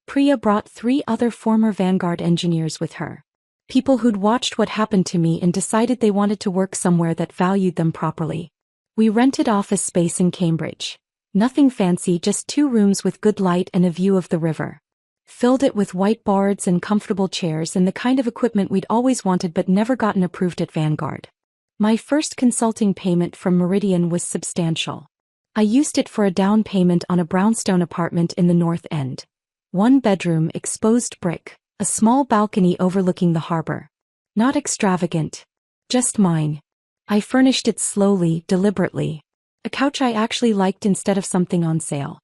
Speaker 2: Priya brought 3 other former Vanguard engineers with her. People who'd watched what happened to me and decided they wanted to work somewhere that valued them properly. We rented office space in Cambridge. Nothing fancy, just 2 rooms with good light and a view of the river. Filled it with whiteboards and comfortable chairs and the kind of equipment we'd always wanted but never gotten approved at Vanguard. My first consulting payment from Meridian was substantial. I used it for a down payment on a brownstone apartment in the North End. 1 bedroom, exposed brick, a small balcony overlooking the harbor. Not extravagant. Just mine. I furnished it slowly, deliberately. A couch I actually liked instead of something on sale.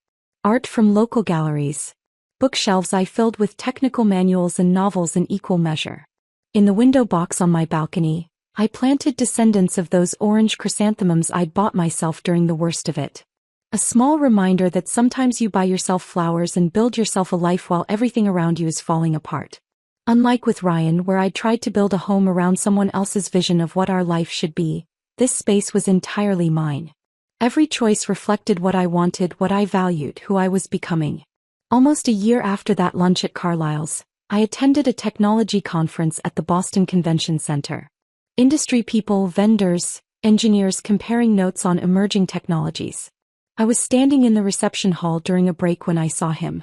Speaker 2: Art from local galleries. Bookshelves I filled with technical manuals and novels in equal measure. In the window box on my balcony, I planted descendants of those orange chrysanthemums I'd bought myself during the worst of it. A small reminder that sometimes you buy yourself flowers and build yourself a life while everything around you is falling apart. Unlike with Ryan, where I tried to build a home around someone else's vision of what our life should be, this space was entirely mine. Every choice reflected what I wanted, what I valued, who I was becoming. Almost a year after that lunch at Carlyle's, I attended a technology conference at the Boston Convention Center. Industry people, vendors, engineers comparing notes on emerging technologies. I was standing in the reception hall during a break when I saw him.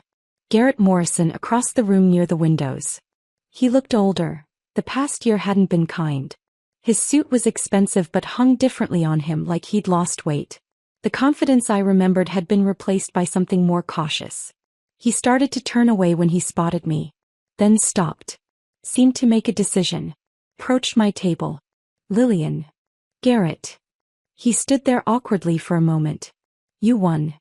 Speaker 2: Garrett Morrison across the room near the windows. He looked older. The past year hadn't been kind. His suit was expensive but hung differently on him, like he'd lost weight. The confidence I remembered had been replaced by something more cautious. He started to turn away when he spotted me. Then stopped. Seemed to make a decision. Approached my table. Lillian. Garrett. He stood there awkwardly for a moment. You won.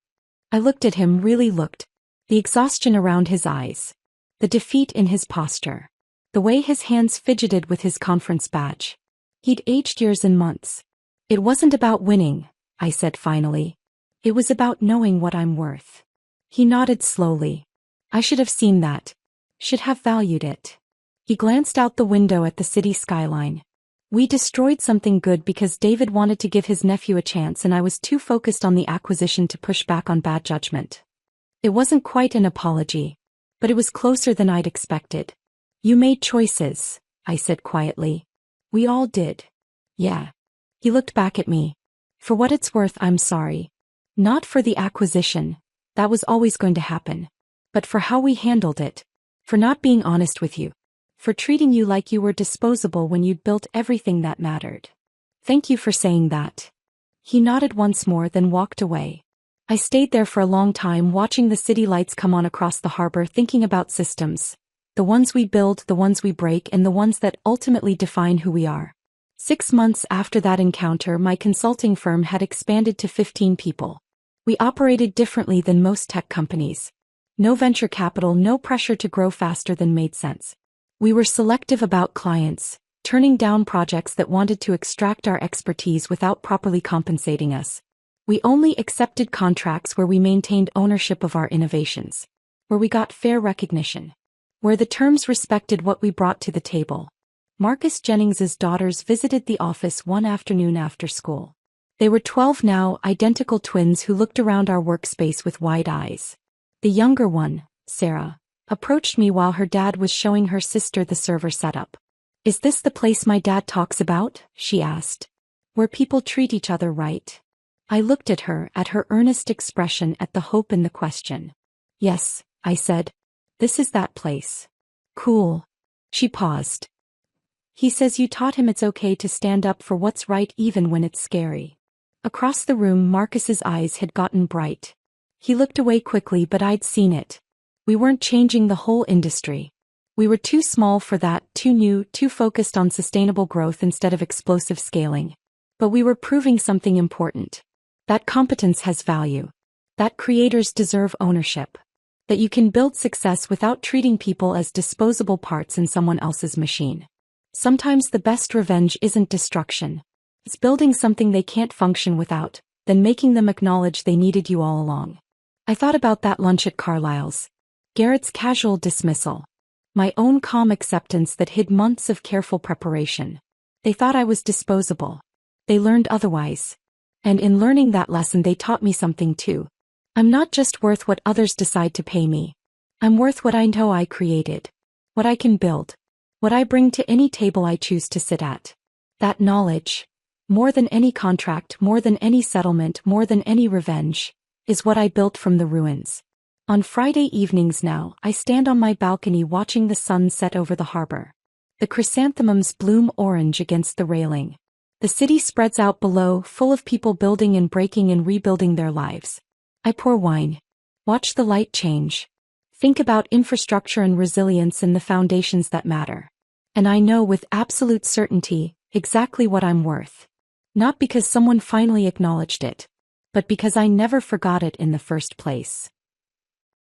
Speaker 2: I looked at him, really looked. The exhaustion around his eyes. The defeat in his posture. The way his hands fidgeted with his conference badge. He'd aged years and months. It wasn't about winning, I said finally. It was about knowing what I'm worth. He nodded slowly. I should have seen that. Should have valued it. He glanced out the window at the city skyline. We destroyed something good because David wanted to give his nephew a chance and I was too focused on the acquisition to push back on bad judgment. It wasn't quite an apology, but it was closer than I'd expected. You made choices, I said quietly. We all did. Yeah. He looked back at me. For what it's worth, I'm sorry. Not for the acquisition. That was always going to happen. But for how we handled it. For not being honest with you. For treating you like you were disposable when you'd built everything that mattered. Thank you for saying that. He nodded once more, then walked away. I stayed there for a long time, watching the city lights come on across the harbor, thinking about systems. The ones we build, the ones we break, and the ones that ultimately define who we are. 6 months after that encounter, my consulting firm had expanded to 15 people. We operated differently than most tech companies. No venture capital, no pressure to grow faster than made sense. We were selective about clients, turning down projects that wanted to extract our expertise without properly compensating us. We only accepted contracts where we maintained ownership of our innovations, where we got fair recognition, where the terms respected what we brought to the table. Marcus Jennings's daughters visited the office one afternoon after school. They were 12 now, identical twins who looked around our workspace with wide eyes. The younger one, Sarah, approached me while her dad was showing her sister the server setup. "Is this the place my dad talks about?" she asked. "Where people treat each other right?" I looked at her earnest expression, at the hope in the question. "Yes," I said. "This is that place." "Cool." She paused. "He says you taught him it's okay to stand up for what's right even when it's scary." Across the room, Marcus's eyes had gotten bright. He looked away quickly, but I'd seen it. We weren't changing the whole industry. We were too small for that, too new, too focused on sustainable growth instead of explosive scaling. But we were proving something important. That competence has value. That creators deserve ownership. That you can build success without treating people as disposable parts in someone else's machine. Sometimes the best revenge isn't destruction. It's building something they can't function without, then making them acknowledge they needed you all along. I thought about that lunch at Carlisle's. Garrett's casual dismissal. My own calm acceptance that hid months of careful preparation. They thought I was disposable. They learned otherwise. And in learning that lesson, they taught me something too. I'm not just worth what others decide to pay me. I'm worth what I know I created. What I can build. What I bring to any table I choose to sit at. That knowledge, more than any contract, more than any settlement, more than any revenge, is what I built from the ruins. On Friday evenings now, I stand on my balcony watching the sun set over the harbor. The chrysanthemums bloom orange against the railing. The city spreads out below, full of people building and breaking and rebuilding their lives. I pour wine. Watch the light change. Think about infrastructure and resilience and the foundations that matter. And I know with absolute certainty exactly what I'm worth. Not because someone finally acknowledged it, but because I never forgot it in the first place.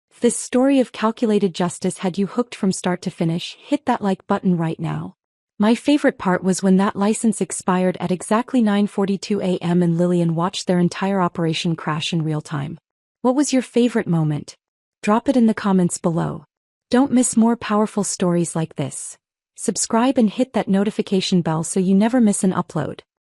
Speaker 2: If this story of calculated justice had you hooked from start to finish, hit that like button right now. My favorite part was when that license expired at exactly 9:42 a.m. and Lillian watched their entire operation crash in real time. What was your favorite moment? Drop it in the comments below. Don't miss more powerful stories like this. Subscribe and hit that notification bell so you never miss an upload.